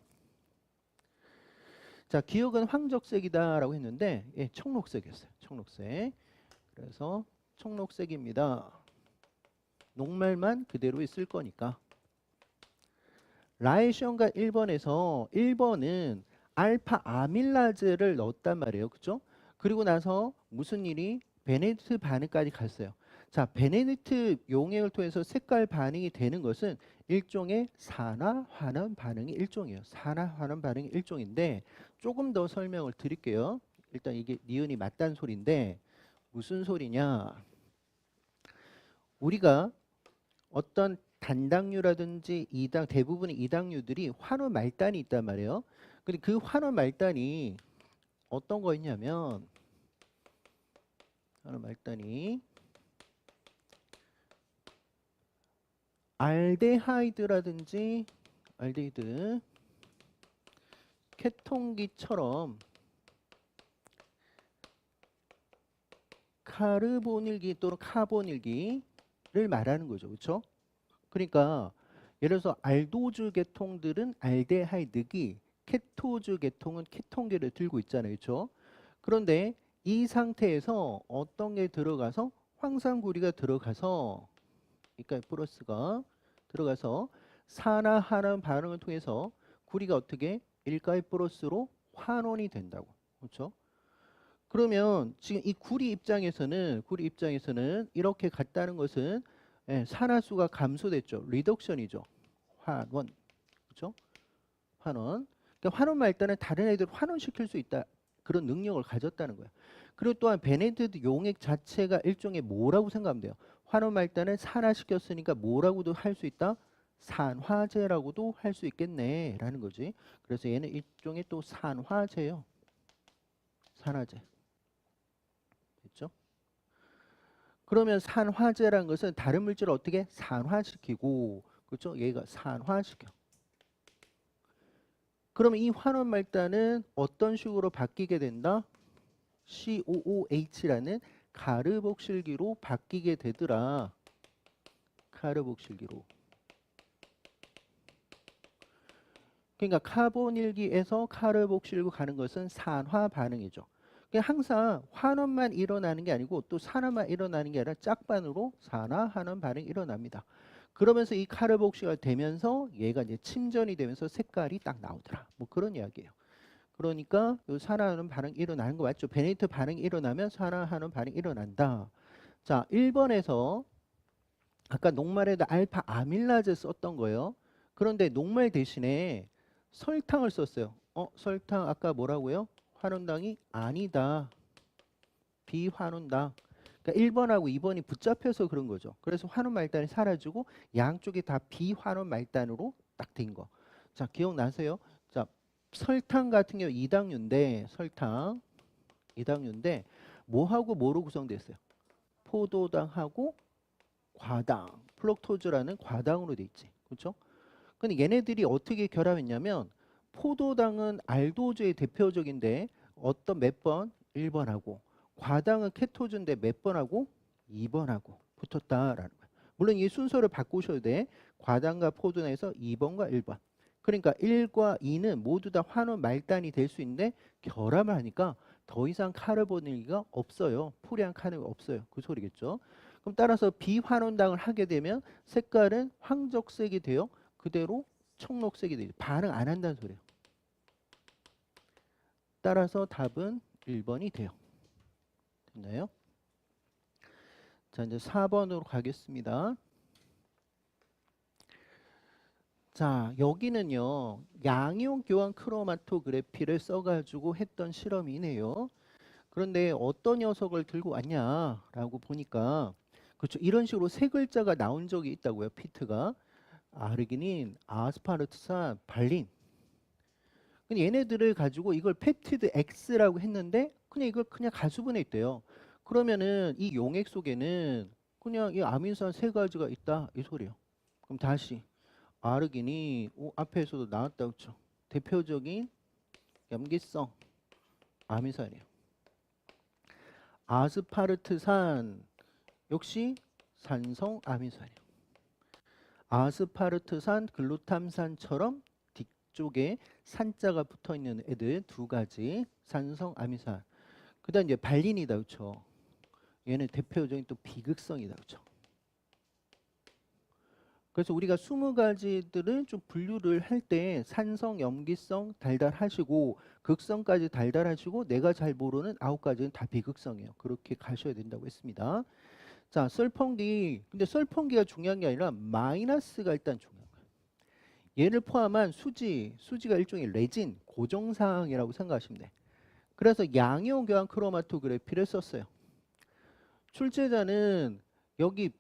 자, 기억은 황적색이다라고 했는데 예, 청록색이었어요. 청록색. 그래서 청록색입니다. 녹말만 그대로 있을 거니까. 라이션과 1번에서 1번은 알파 아밀라제를 넣었단 말이에요. 그죠? 그리고 나서 무슨 일이 베네딕트 반응까지 갔어요. 자, 베네딕트 용액을 통해서 색깔 반응이 되는 것은 일종의 산화 환원 반응의 일종이에요. 산화 환원 반응의 일종인데 조금 더 설명을 드릴게요. 일단 이게 니은이 맞다는 소리인데 무슨 소리냐? 우리가 어떤 단당류라든지 이당 대부분의 이당류들이 환원 말단이 있단 말이에요. 근데 그 환원 말단이 어떤 거 있냐면 환원 말단이 알데하이드라든지 알데히드 케톤기처럼 카르보닐기 또는 카보닐기를 말하는 거죠. 그렇죠? 그러니까 예를 들어서 알도주 계통들은 알데하이드기, 케토주 계통은 케톤계를 들고 있잖아요. 그렇죠? 그런데 이 상태에서 어떤 게 들어가서 황산구리가 들어가서 그러니까 플러스가 들어가서 산화하는 반응을 통해서 구리가 어떻게 일가의 플러스로 환원이 된다고. 그렇죠? 그러면 지금 이 구리 입장에서는 이렇게 갔다는 것은 예, 산화수가 감소됐죠. 리덕션이죠. 환원. 그렇죠? 환원. 그러니까 환원 말단은 다른 애들을 환원시킬 수 있다. 그런 능력을 가졌다는 거예요. 그리고 또한 베네디트 용액 자체가 일종의 뭐라고 생각하면 돼요. 환원 말단을 산화시켰으니까 뭐라고도 할 수 있다? 산화제라고도 할 수 있겠네라는 거지. 그래서 얘는 일종의 또 산화제예요. 산화제. 됐죠? 그러면 산화제라는 것은 다른 물질을 어떻게 산화시키고, 그렇죠? 얘가 산화시켜. 그러면 이 환원 말단은 어떤 식으로 바뀌게 된다? COOH라는 카르복실기로 바뀌게 되더라. 카르복실기로. 그러니까 카본일기에서 카르복실로 가는 것은 산화 반응이죠. 그러니까 항상 환원만 일어나는 게 아니고 또 산화만 일어나는 게 아니라 짝반으로 산화, 환원 반응이 일어납니다. 그러면서 이 카르복실가 되면서 얘가 이제 침전이 되면서 색깔이 딱 나오더라. 뭐 그런 이야기예요. 그러니까 요 산화하는 반응이 일어나는 거 맞죠? 베네디트 반응이 일어나면 산화하는 반응이 일어난다. 자, 1번에서 아까 녹말에다 알파 아밀라제 썼던 거예요. 그런데 녹말 대신에 설탕을 썼어요. 설탕 아까 뭐라고요? 환원당이 아니다. 비환원당. 그러니까 1번하고 2번이 붙잡혀서 그런 거죠. 그래서 환원 말단이 사라지고 양쪽이 다 비환원 말단으로 딱 된 거. 자, 기억나세요? 자, 설탕 같은 경우 이당류인데 설탕 이당류인데 뭐하고 뭐로 구성됐어요? 포도당하고 과당, 플럭토즈라는 과당으로 돼 있지. 그렇죠? 근데 얘네들이 어떻게 결합했냐면 포도당은 알도제의 대표적인데 어떤 몇 번? 1번하고 과당은 케토즈인데 몇 번하고? 2번하고 붙었다라는 거야. 물론 이 순서를 바꾸셔도 돼. 과당과 포도당에서 2번과 1번. 그러니까 1과 2는 모두 다 환원 말단이 될 수 있는데 결합을 하니까 더 이상 카르보닐기가 없어요. 풀이한 카르가 없어요. 그 소리겠죠. 그럼 따라서 비환원당을 하게 되면 색깔은 황적색이 돼요. 그대로 청록색이 돼요. 반응 안 한다는 소리예요. 따라서 답은 1번이 돼요. 됐나요? 자, 이제 4번으로 가겠습니다. 자, 여기는요. 양이온 교환 크로마토그래피를 써가지고 했던 실험이네요. 그런데 어떤 녀석을 들고 왔냐라고 보니까 그렇죠. 이런 식으로 세 글자가 나온 적이 있다고요. 피트가. 아르기닌, 아스파르트산, 발린. 근데 얘네들을 가지고 이걸 펩티드 X라고 했는데 그냥 이걸 그냥 가수분해 있대요. 그러면은 이 용액 속에는 그냥 이 아민산 세 가지가 있다 이 소리예요. 그럼 다시 아르기닌 앞에서도 나왔다 그렇죠. 대표적인 염기성 아민산이에요. 아스파르트산 역시 산성 아민산이에요. 아스파르트산 글루탐산처럼 뒤쪽에 산자가 붙어 있는 애들 두 가지 산성 아미산. 그다음 이제 발린이다 그렇죠. 얘는 대표적인 또 비극성이다 그렇죠. 그래서 우리가 20가지들은 좀 분류를 할 때 산성, 염기성 달달하시고 극성까지 달달하시고 내가 잘 모르는 9가지는 다 비극성이에요. 그렇게 가셔야 된다고 했습니다. 자, 썰펑기. 근데 썰펑기가 중요한 게 아니라 마이너스가 일단 중요한 거예요. 얘를 포함한 수지가 일종의 레진, 고정사항이라고 생각하시면 돼. 그래서 양이온 교환 크로마토그래피를 썼어요. 출제자는 여기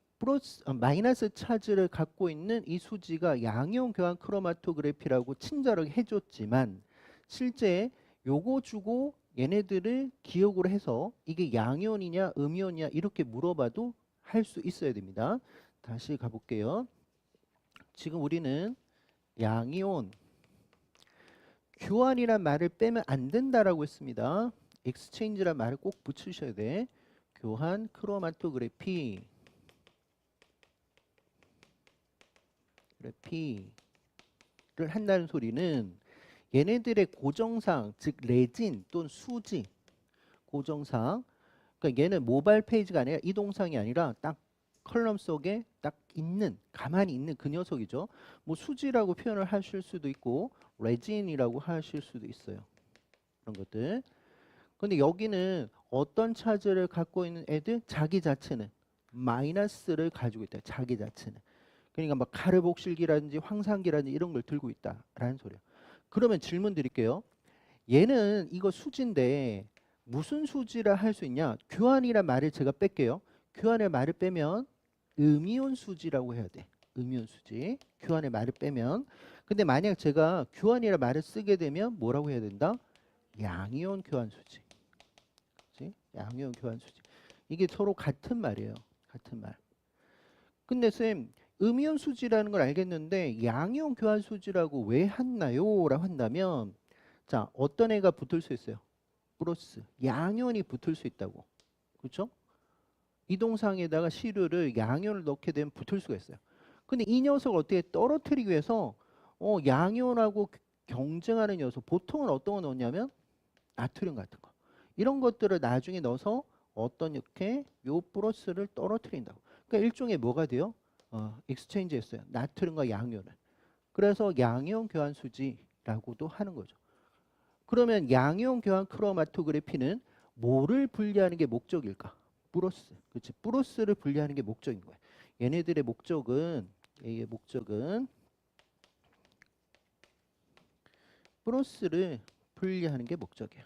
마이너스 차지를 갖고 있는 이 수지가 양이온 교환 크로마토그래피라고 친절하게 해줬지만 실제 요거 주고 얘네들을 기억으로 해서 이게 양이온이냐 음이온이냐 이렇게 물어봐도 할 수 있어야 됩니다. 다시 가볼게요. 지금 우리는 양이온 교환이란 말을 빼면 안 된다라고 했습니다. exchange란 말을 꼭 붙이셔야 돼. 교환 크로마토그래피를 한다는 소리는 얘네들의 고정상, 즉 레진 또는 수지 고정상. 그러니까 얘는 모바일 페이지가 아니라 이동상이 아니라 딱 컬럼 속에 딱 있는 가만히 있는 그 녀석이죠. 뭐 수지라고 표현을 하실 수도 있고 레진이라고 하실 수도 있어요. 그런 것들. 근데 여기는 어떤 차지를 갖고 있는 애들? 자기 자체는 마이너스를 가지고 있다. 자기 자체는. 그러니까 막 카르복실기라든지 황산기라든지 이런 걸 들고 있다라는 소리예요. 그러면 질문 드릴게요. 얘는 이거 수지인데 무슨 수지라 할 수 있냐? 교환이란 말을 제가 뺄게요. 교환의 말을 빼면 음이온 수지라고 해야 돼. 음이온 수지. 교환의 말을 빼면. 근데 만약 제가 교환이란 말을 쓰게 되면 뭐라고 해야 된다? 양이온 교환 수지. 그치? 양이온 교환 수지. 이게 서로 같은 말이에요. 같은 말. 근데 쌤, 음이온 수지라는 걸 알겠는데 양이온 교환 수지라고 왜 했나요? 라고 한다면 자, 어떤 애가 붙을 수 있어요? 플러스 양이온이 붙을 수 있다고. 그렇죠? 이 동상에다가 시료를 양이온을 넣게 되면 붙을 수가 있어요. 근데 이 녀석을 어떻게 떨어뜨리기 위해서 양이온하고 경쟁하는 녀석 보통은 어떤 거 넣냐면 나트륨 같은 거. 이런 것들을 나중에 넣어서 어떤 이렇게 요 플러스를 떨어뜨린다고. 그러니까 일종의 뭐가 돼요? 익스체인지 했어요. 나트륨과 양이온을. 그래서 양이온 교환 수지라고도 하는 거죠. 그러면 양이온 교환 크로마토그래피는 뭐를 분리하는 게 목적일까? 플러스. 그렇지. 플러스를 분리하는 게 목적인 거야. 얘네들의 목적은 얘의 목적은 플러스를 분리하는 게 목적이에요.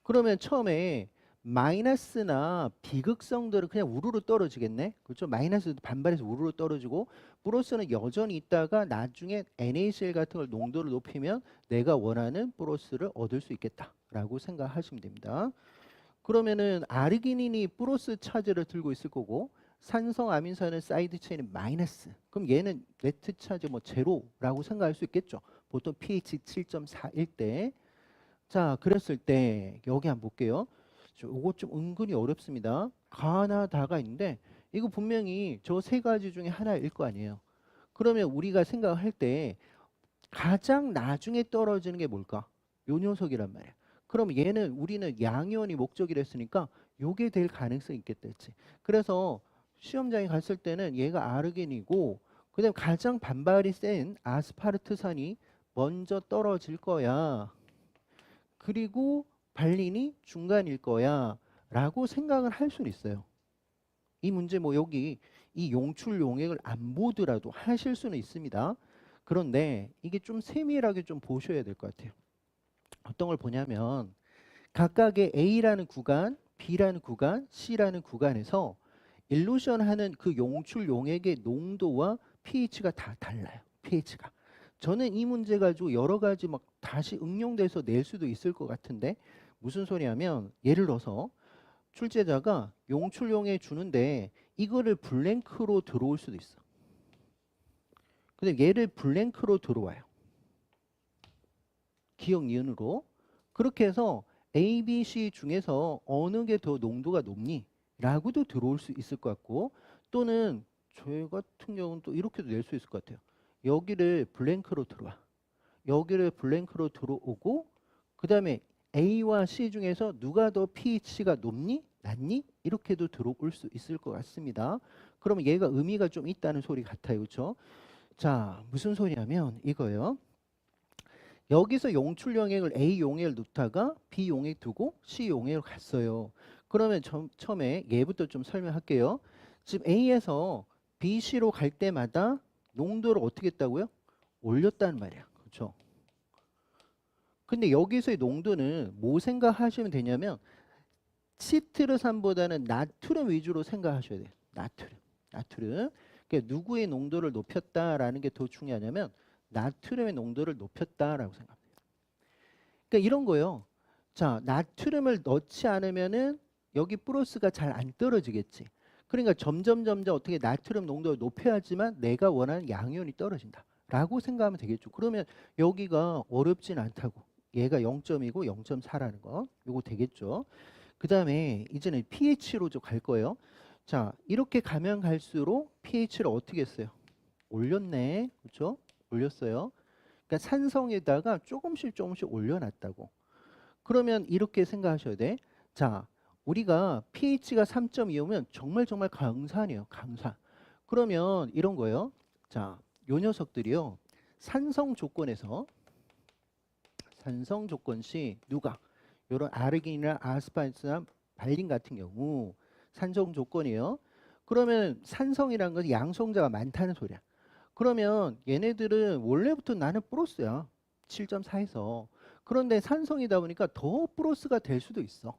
그러면 처음에 마이너스나 비극성들은 그냥 우르르 떨어지겠네. 그렇죠? 마이너스도 반발해서 우르르 떨어지고 플러스는 여전히 있다가 나중에 NaCl 같은 걸 농도를 높이면 내가 원하는 플러스를 얻을 수 있겠다라고 생각하시면 됩니다. 그러면은 아르기닌이 플러스 차지를 들고 있을 거고 산성 아민산은 사이드 체인은 마이너스. 그럼 얘는 네트 차지 뭐 제로라고 생각할 수 있겠죠. 보통 pH 7.4일 때. 자, 그랬을 때 여기 한번 볼게요. 요거 좀 은근히 어렵습니다. 가나다가 있는데 이거 분명히 저 세 가지 중에 하나일 거 아니에요. 그러면 우리가 생각할 때 가장 나중에 떨어지는 게 뭘까? 요 녀석이란 말이야. 그럼 얘는 우리는 양이온이 목적이라 했으니까 요게 될 가능성이 있겠다 했지. 그래서 시험장에 갔을 때는 얘가 아르긴이고 그다음 가장 반발이 센 아스파르트산이 먼저 떨어질 거야. 그리고 발린이 중간일 거야 라고 생각을 할 수는 있어요. 이 문제 뭐 여기 이 용출 용액을 안 보더라도 하실 수는 있습니다. 그런데 이게 좀 세밀하게 좀 보셔야 될 것 같아요. 어떤 걸 보냐면 각각의 A라는 구간, B라는 구간, C라는 구간에서 일루션 하는 그 용출 용액의 농도와 pH가 다 달라요. pH가. 저는 이 문제 가지고 여러 가지 막 다시 응용돼서 낼 수도 있을 것 같은데 무슨 소리냐면 예를 들어서 출제자가 용출용액 주는데 이거를 블랭크로 들어올 수도 있어. 근데 얘를 블랭크로 들어와요. 기억 니은으로. 그렇게 해서 A, B, C 중에서 어느 게 더 농도가 높니? 라고도 들어올 수 있을 것 같고 또는 저 같은 경우는 또 이렇게도 낼 수 있을 것 같아요. 여기를 블랭크로 들어와. 여기를 블랭크로 들어오고 그 다음에 A와 C 중에서 누가 더 pH가 높니? 낮니? 이렇게도 들어올 수 있을 것 같습니다. 그러면 얘가 의미가 좀 있다는 소리 같아요. 그렇죠? 자, 무슨 소리냐면 이거예요. 여기서 용출 용액을 A 용액을 놓다가 B 용액 두고 C 용액을 갔어요. 그러면 처음에 얘부터 좀 설명할게요. 지금 A에서 B, C로 갈 때마다 농도를 어떻게 했다고요? 올렸다는 말이야. 그렇죠? 근데 여기서의 농도는 뭐 생각하시면 되냐면 시트르산보다는 나트륨 위주로 생각하셔야 돼요. 나트륨. 나트륨. 그러니까 누구의 농도를 높였다라는 게 더 중요하냐면 나트륨의 농도를 높였다라고 생각합니다. 그러니까 이런 거예요. 자, 나트륨을 넣지 않으면은 여기 플러스가 잘 안 떨어지겠지. 그러니까 점점 어떻게 나트륨 농도를 높여야지만 내가 원하는 양이온이 떨어진다. 라고 생각하면 되겠죠. 그러면 여기가 어렵진 않다고. 얘가 0점이고 0.4라는 거. 요거 되겠죠. 그 다음에 이제는 pH로 좀 갈 거예요. 자, 이렇게 가면 갈수록 pH를 어떻게 했어요? 올렸네. 그렇죠? 올렸어요. 그러니까 산성에다가 조금씩 올려놨다고. 그러면 이렇게 생각하셔야 돼. 자, 우리가 pH가 3.2오면 정말 강산이에요. 강산. 그러면 이런 거예요. 자, 요 녀석들이요. 산성 조건에서 산성 조건시 누가 요런 아르긴이나 아스파르트나 발린 같은 경우 산성 조건이에요. 그러면 산성이라는 것은 양성자가 많다는 소리야. 그러면 얘네들은 원래부터 나는 플러스야. 7.4에서. 그런데 산성이다 보니까 더 플러스가 될 수도 있어.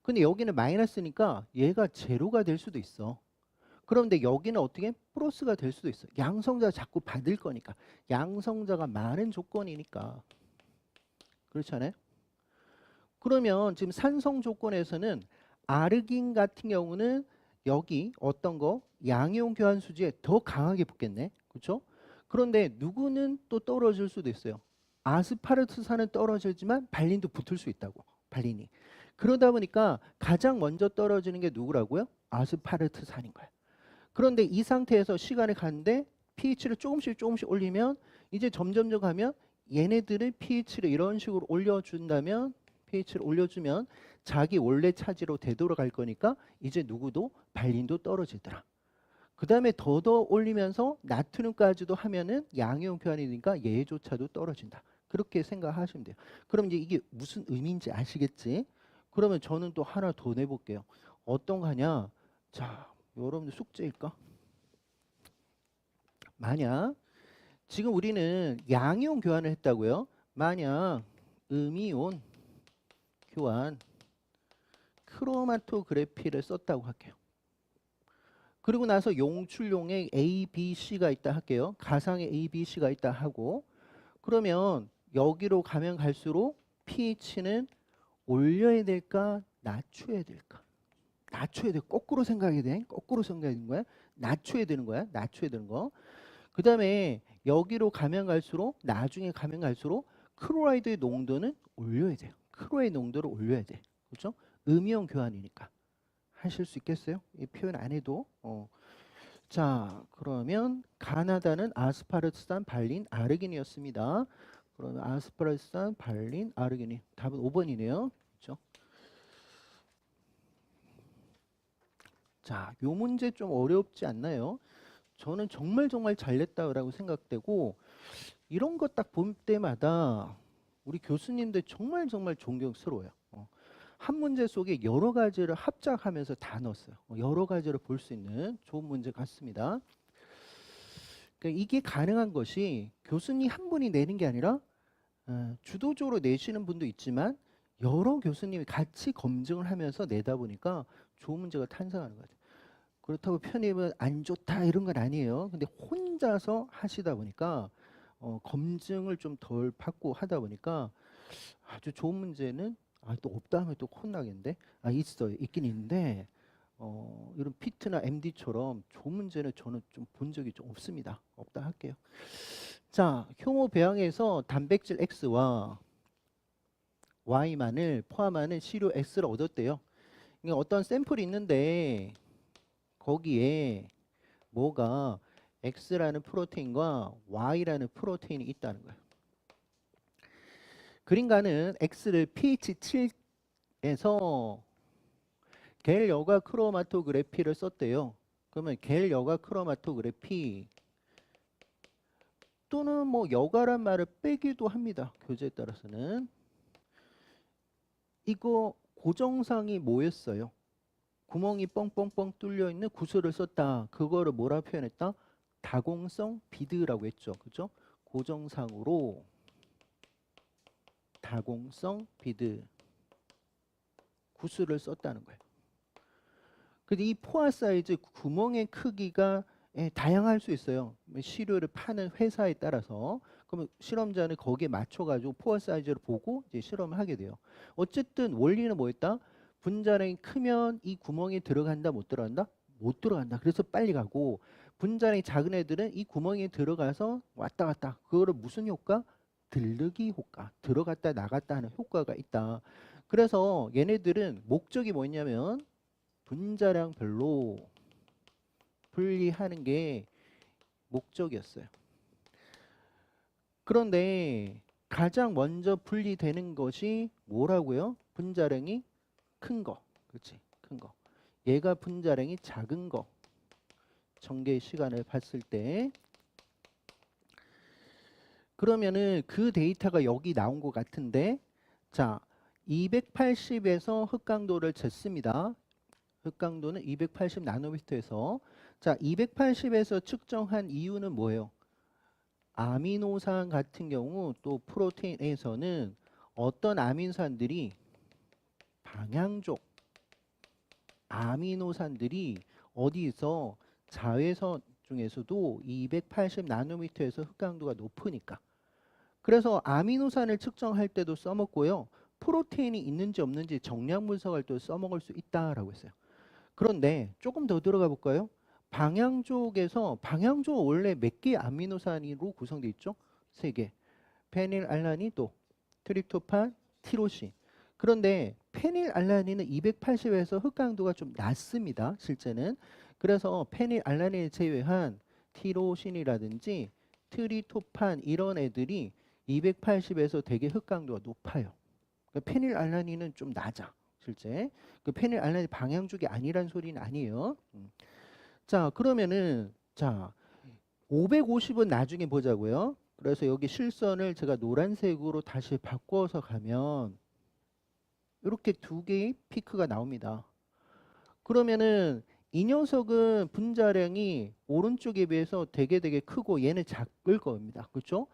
근데 여기는 마이너스니까 얘가 제로가 될 수도 있어. 그런데 여기는 어떻게 플러스가 될 수도 있어. 양성자 자꾸 받을 거니까. 양성자가 많은 조건이니까. 그렇잖아요? 그러면 지금 산성 조건에서는 아르긴 같은 경우는 여기 어떤 거 양이온 교환 수지에 더 강하게 붙겠네. 그렇죠? 그런데 누구는 또 떨어질 수도 있어요. 아스파르트산은 떨어지지만 발린도 붙을 수 있다고. 발린이. 그러다 보니까 가장 먼저 떨어지는 게 누구라고요? 아스파르트산인 거야. 그런데 이 상태에서 시간이 가는데 pH를 조금씩 올리면 이제 점점점 가면 얘네들의 pH를 이런 식으로 올려준다면 pH를 올려주면 자기 원래 차지로 되돌아갈 거니까 이제 누구도 발린도 떨어지더라. 그 다음에 더 올리면서 나트륨까지도 하면은 양이온 교환이니까 얘조차도 떨어진다. 그렇게 생각하시면 돼요. 그럼 이제 이게 무슨 의미인지 아시겠지? 그러면 저는 또 하나 더 내볼게요. 어떤 거냐? 자, 여러분들 숙제일까? 만약 지금 우리는 양이온 교환을 했다고요. 만약 음이온 교환 크로마토그래피를 썼다고 할게요. 그리고 나서 용출용에 A, B, C가 있다 할게요. 가상의 A, B, C가 있다 하고 그러면 여기로 가면 갈수록 pH는 올려야 될까? 낮춰야 될까? 낮춰야 돼. 거꾸로 생각해야 돼. 거꾸로 생각해야 되는 거야. 낮춰야 되는 거야. 낮춰야 되는 거. 그 다음에 여기로 가면 갈수록 나중에 가면 갈수록 클로라이드의 농도는 올려야 돼요. 클로라이드 농도를 올려야 돼. 그렇죠? 음이온 교환이니까. 하실 수 있겠어요? 이 표현 안 해도. 자, 그러면 가나다는 아스파르트산, 발린, 아르기닌이었습니다. 그러면 아스파르트산, 발린, 아르기닌. 답은 5번이네요. 그렇죠? 자, 요 문제 좀 어렵지 않나요? 저는 정말 잘 냈다고 생각되고 이런 거 딱 볼 때마다 우리 교수님들 정말 존경스러워요. 한 문제 속에 여러 가지를 합작하면서 다 넣었어요. 여러 가지를 볼 수 있는 좋은 문제 같습니다. 그러니까 이게 가능한 것이 교수님 한 분이 내는 게 아니라 주도적으로 내시는 분도 있지만 여러 교수님이 같이 검증을 하면서 내다 보니까 좋은 문제가 탄생하는 거죠. 그렇다고 편입은 안 좋다 이런 건 아니에요. 근데 혼자서 하시다 보니까 검증을 좀 덜 받고 하다 보니까 아주 좋은 문제는 또 없다 하면 또 혼나겠는데 있어요. 있긴 있는데 이런 피트나 MD처럼 좋은 문제는 저는 좀 본 적이 좀 없습니다. 없다 할게요. 자, 효모 배양에서 단백질 X와 Y만을 포함하는 시료 X를 얻었대요. 그러니까 어떤 샘플이 있는데 거기에 뭐가 X라는 프로테인과 Y라는 프로테인이 있다는 거예요. 그림가는 X를 pH 7에서 겔 여가 크로마토그래피를 썼대요. 그러면 겔 여가 크로마토그래피 또는 뭐 여가란 말을 빼기도 합니다. 교재에 따라서는. 이거 고정상이 뭐였어요? 구멍이 뻥뻥뻥 뚫려 있는 구슬을 썼다. 그거를 뭐라 표현했다? 다공성 비드라고 했죠. 그죠? 고정상으로 다공성 비드 구슬을 썼다는 거예요. 근데 이 포화 사이즈 구멍의 크기가 다양할 수 있어요. 시료를 파는 회사에 따라서. 그러면 실험자는 거기에 맞춰가지고 포화 사이즈를 보고 이제 실험을 하게 돼요. 어쨌든 원리는 뭐였다? 분자량이 크면 이 구멍에 들어간다, 못 들어간다? 못 들어간다. 그래서 빨리 가고 분자량이 작은 애들은 이 구멍에 들어가서 왔다 갔다. 그거를 무슨 효과? 들르기 효과. 들어갔다 나갔다 하는 효과가 있다. 그래서 얘네들은 목적이 뭐냐면 분자량별로 분리하는 게 목적이었어요. 그런데 가장 먼저 분리되는 것이 뭐라고요? 분자량이 큰 거. 그렇지? 큰 거. 얘가 분자량이 작은 거. 전개 시간을 봤을 때 그러면은 그 데이터가 여기 나온 것 같은데 자 280에서 흑강도를 쟀습니다. 흑강도는 280 나노미터에서 자 280에서 측정한 이유는 뭐예요? 아미노산 같은 경우 또 프로테인에서는 어떤 아미노산들이 방향족 아미노산들이 어디서 자외선 중에서도 280 나노미터에서 흑강도가 높으니까 그래서 아미노산을 측정할 때도 써먹고요. 프로테인이 있는지 없는지 정량 분석할 때도 써먹을 수 있다라고 했어요. 그런데 조금 더 들어가 볼까요? 방향족에서 방향족 원래 몇 개의 아미노산으로 구성되어 있죠? 3개. 페닐알라닌 또 트립토판, 티로신. 그런데 페닐알라닌은 280에서 흑강도가 좀 낮습니다. 실제는. 그래서 페닐알라닌을 제외한 티로신이라든지 트립토판 이런 애들이 280에서 되게 흑강도가 높아요. 그러니까 페닐알라닌은 좀 낮아. 실제. 그 페닐알라닌 방향족이 아니란 소리는 아니에요. 자, 그러면은 자, 550은 나중에 보자고요. 그래서 여기 실선을 제가 노란색으로 다시 바꿔서 가면 이렇게 2개의 피크가 나옵니다. 그러면은 이 녀석은 분자량이 오른쪽에 비해서 되게 크고 얘는 작을 겁니다. 그렇죠?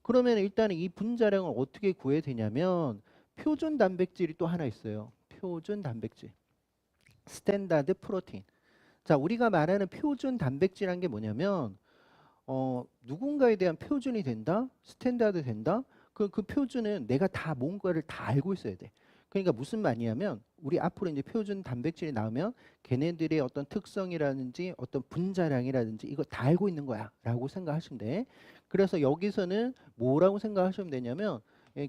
그러면 일단 이 분자량을 어떻게 구해야 되냐면 표준 단백질이 또 하나 있어요. 표준 단백질. 스탠다드 프로테인. 자, 우리가 말하는 표준 단백질이란 게 뭐냐면 누군가에 대한 표준이 된다? 스탠다드 된다? 그 표준은 내가 다 뭔가를 다 알고 있어야 돼. 그러니까 무슨 말이냐면 우리 앞으로 이제 표준 단백질이 나오면 걔네들의 어떤 특성이라든지 어떤 분자량이라든지 이거 다 알고 있는 거야 라고 생각하시면 돼. 그래서 여기서는 뭐라고 생각하시면 되냐면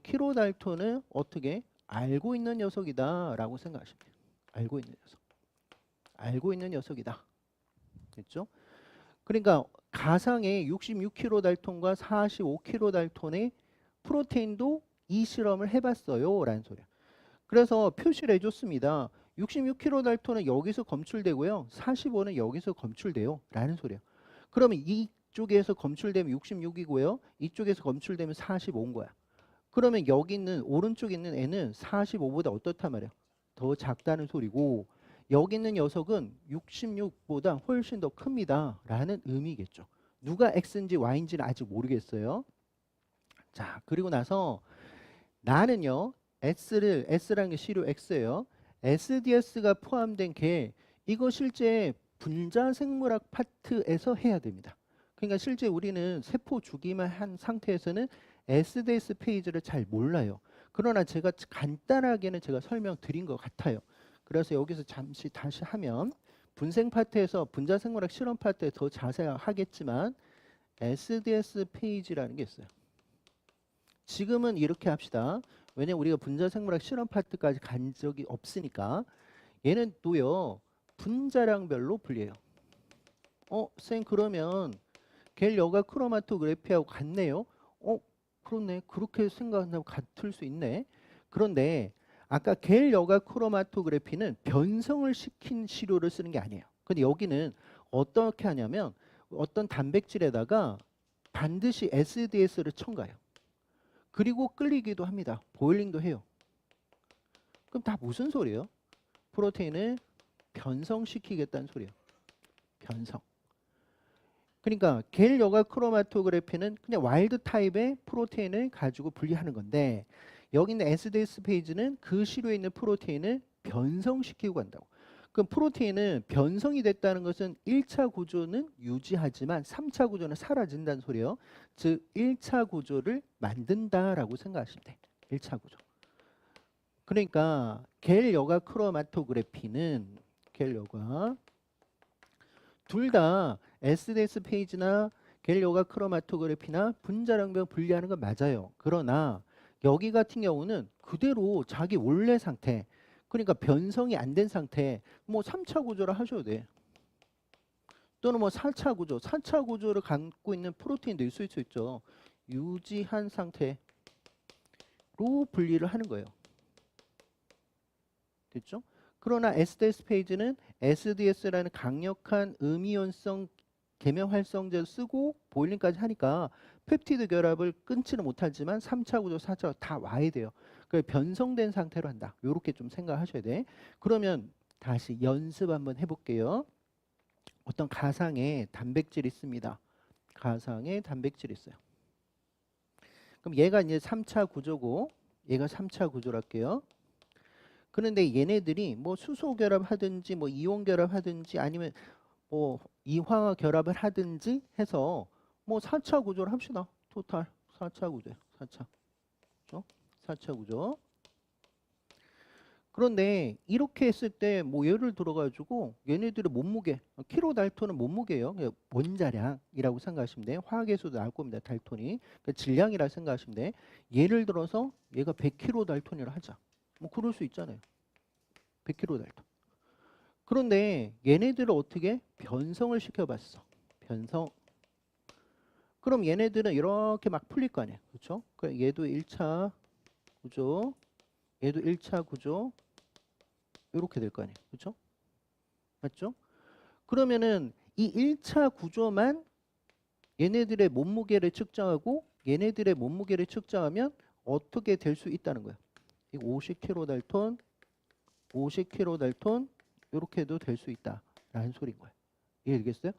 킬로달톤은 어떻게 알고 있는 녀석이다 라고 생각하시면 돼요. 알고 있는 녀석. 알고 있는 녀석이다. 됐죠? 그러니까 가상의 66kDalton과 45kDalton의 프로테인도 이 실험을 해봤어요 라는 소리야. 그래서 표시를 해줬습니다. 66kDalton은 여기서 검출되고요. 45는 여기서 검출돼요 라는 소리야. 그러면 이쪽에서 검출되면 66이고요. 이쪽에서 검출되면 45인 거야. 그러면 여기 있는 오른쪽에 있는 애는 45보다 어떻단 말이야? 더 작다는 소리고 여기 있는 녀석은 66보다 훨씬 더 큽니다 라는 의미겠죠. 누가 X인지 Y인지는 아직 모르겠어요. 자, 그리고 나서 나는요 S라는 게 시료 X예요. SDS가 포함된 게 이거 실제 분자생물학 파트에서 해야 됩니다. 그러니까 실제 우리는 세포 주기만 한 상태에서는 SDS 페이지를 잘 몰라요. 그러나 제가 간단하게는 제가 설명드린 것 같아요. 그래서 여기서 잠시 다시 하면 분생 파트에서 분자생물학 실험 파트에 더 자세하겠지만 SDS 페이지라는 게 있어요. 지금은 이렇게 합시다. 왜냐면 우리가 분자생물학 실험 파트까지 간 적이 없으니까 얘는 또요 분자량별로 분리해요. 쌤 그러면 겔 여가 크로마토그래피하고 같네요. 그렇네. 그렇게 생각한다면 같을 수 있네. 그런데 아까 겔 여가 크로마토그래피는 변성을 시킨 시료를 쓰는 게 아니에요. 근데 여기는 어떻게 하냐면 어떤 단백질에다가 반드시 SDS를 첨가해요. 그리고 끓이기도 합니다. 보일링도 해요. 그럼 다 무슨 소리예요? 프로테인을 변성시키겠다는 소리예요. 변성. 그러니까 겔 여가 크로마토그래피는 그냥 와일드 타입의 프로테인을 가지고 분리하는 건데 여기 있는 SDS 페이지는 그 시료에 있는 프로테인을 변성시키고 간다고. 그럼 프로테인은 변성이 됐다는 것은 1차 구조는 유지하지만 3차 구조는 사라진다는 소리예요. 즉 1차 구조를 만든다라고 생각하시면 돼. 1차 구조. 그러니까 겔 여가 크로마토그래피는 겔 여가 둘 다 SDS 페이지나 겔 여가 크로마토그래피나 분자량별 분리하는 건 맞아요. 그러나 여기 같은 경우는 그대로 자기 원래 상태 그러니까 변성이 안 된 상태 뭐 3차 구조를 하셔도 돼. 또는 뭐 4차 구조, 4차 구조를 갖고 있는 프로테인도 있을 수 있죠. 유지한 상태로 분리를 하는 거예요. 됐죠? 그러나 SDS 페이지는 SDS라는 강력한 음이온성 계면 활성제를 쓰고 보일링까지 하니까 펩티드 결합을 끊지는 못하지만 3차 구조, 4차 다 와야 돼요. 그 변성된 상태로 한다. 이렇게 좀 생각하셔야 돼. 그러면 다시 연습 한번 해볼게요. 어떤 가상의 단백질이 있습니다. 가상의 단백질이 있어요. 그럼 얘가 이제 3차 구조고 얘가 3차 구조로 할게요. 그런데 얘네들이 뭐 수소 결합하든지 뭐 이온 결합하든지 아니면 뭐 이화화 결합을 하든지 해서 뭐 4차 구조를 합시다. 토탈 4차 구조예요. 4차. 그렇죠? 4차 구조. 그런데 이렇게 했을 때 뭐 예를 들어 가지고 얘네들의 몸무게 킬로 달톤은 몸무게예요. 그냥 원자량이라고 생각하시면 돼요. 화학에서도 나올 겁니다. 달톤이. 그러니까 질량이라 생각하시면 돼. 예를 들어서 얘가 100킬로 달톤이라 하자. 뭐 그럴 수 있잖아요. 100킬로 달톤. 그런데 얘네들을 어떻게 변성을 시켜봤어. 변성. 그럼 얘네들은 이렇게 막 풀릴 거 아니에요. 그렇죠? 그럼 얘도 1차 구조, 얘도 1차 구조 이렇게 될 거 아니에요. 그렇죠? 맞죠? 그러면은 이 1차 구조만 얘네들의 몸무게를 측정하고 얘네들의 몸무게를 측정하면 어떻게 될 수 있다는 거예요. 50kg 달톤, 50kg 달톤 이렇게도 될 수 있다라는 소리인 거예요. 이해되겠어요?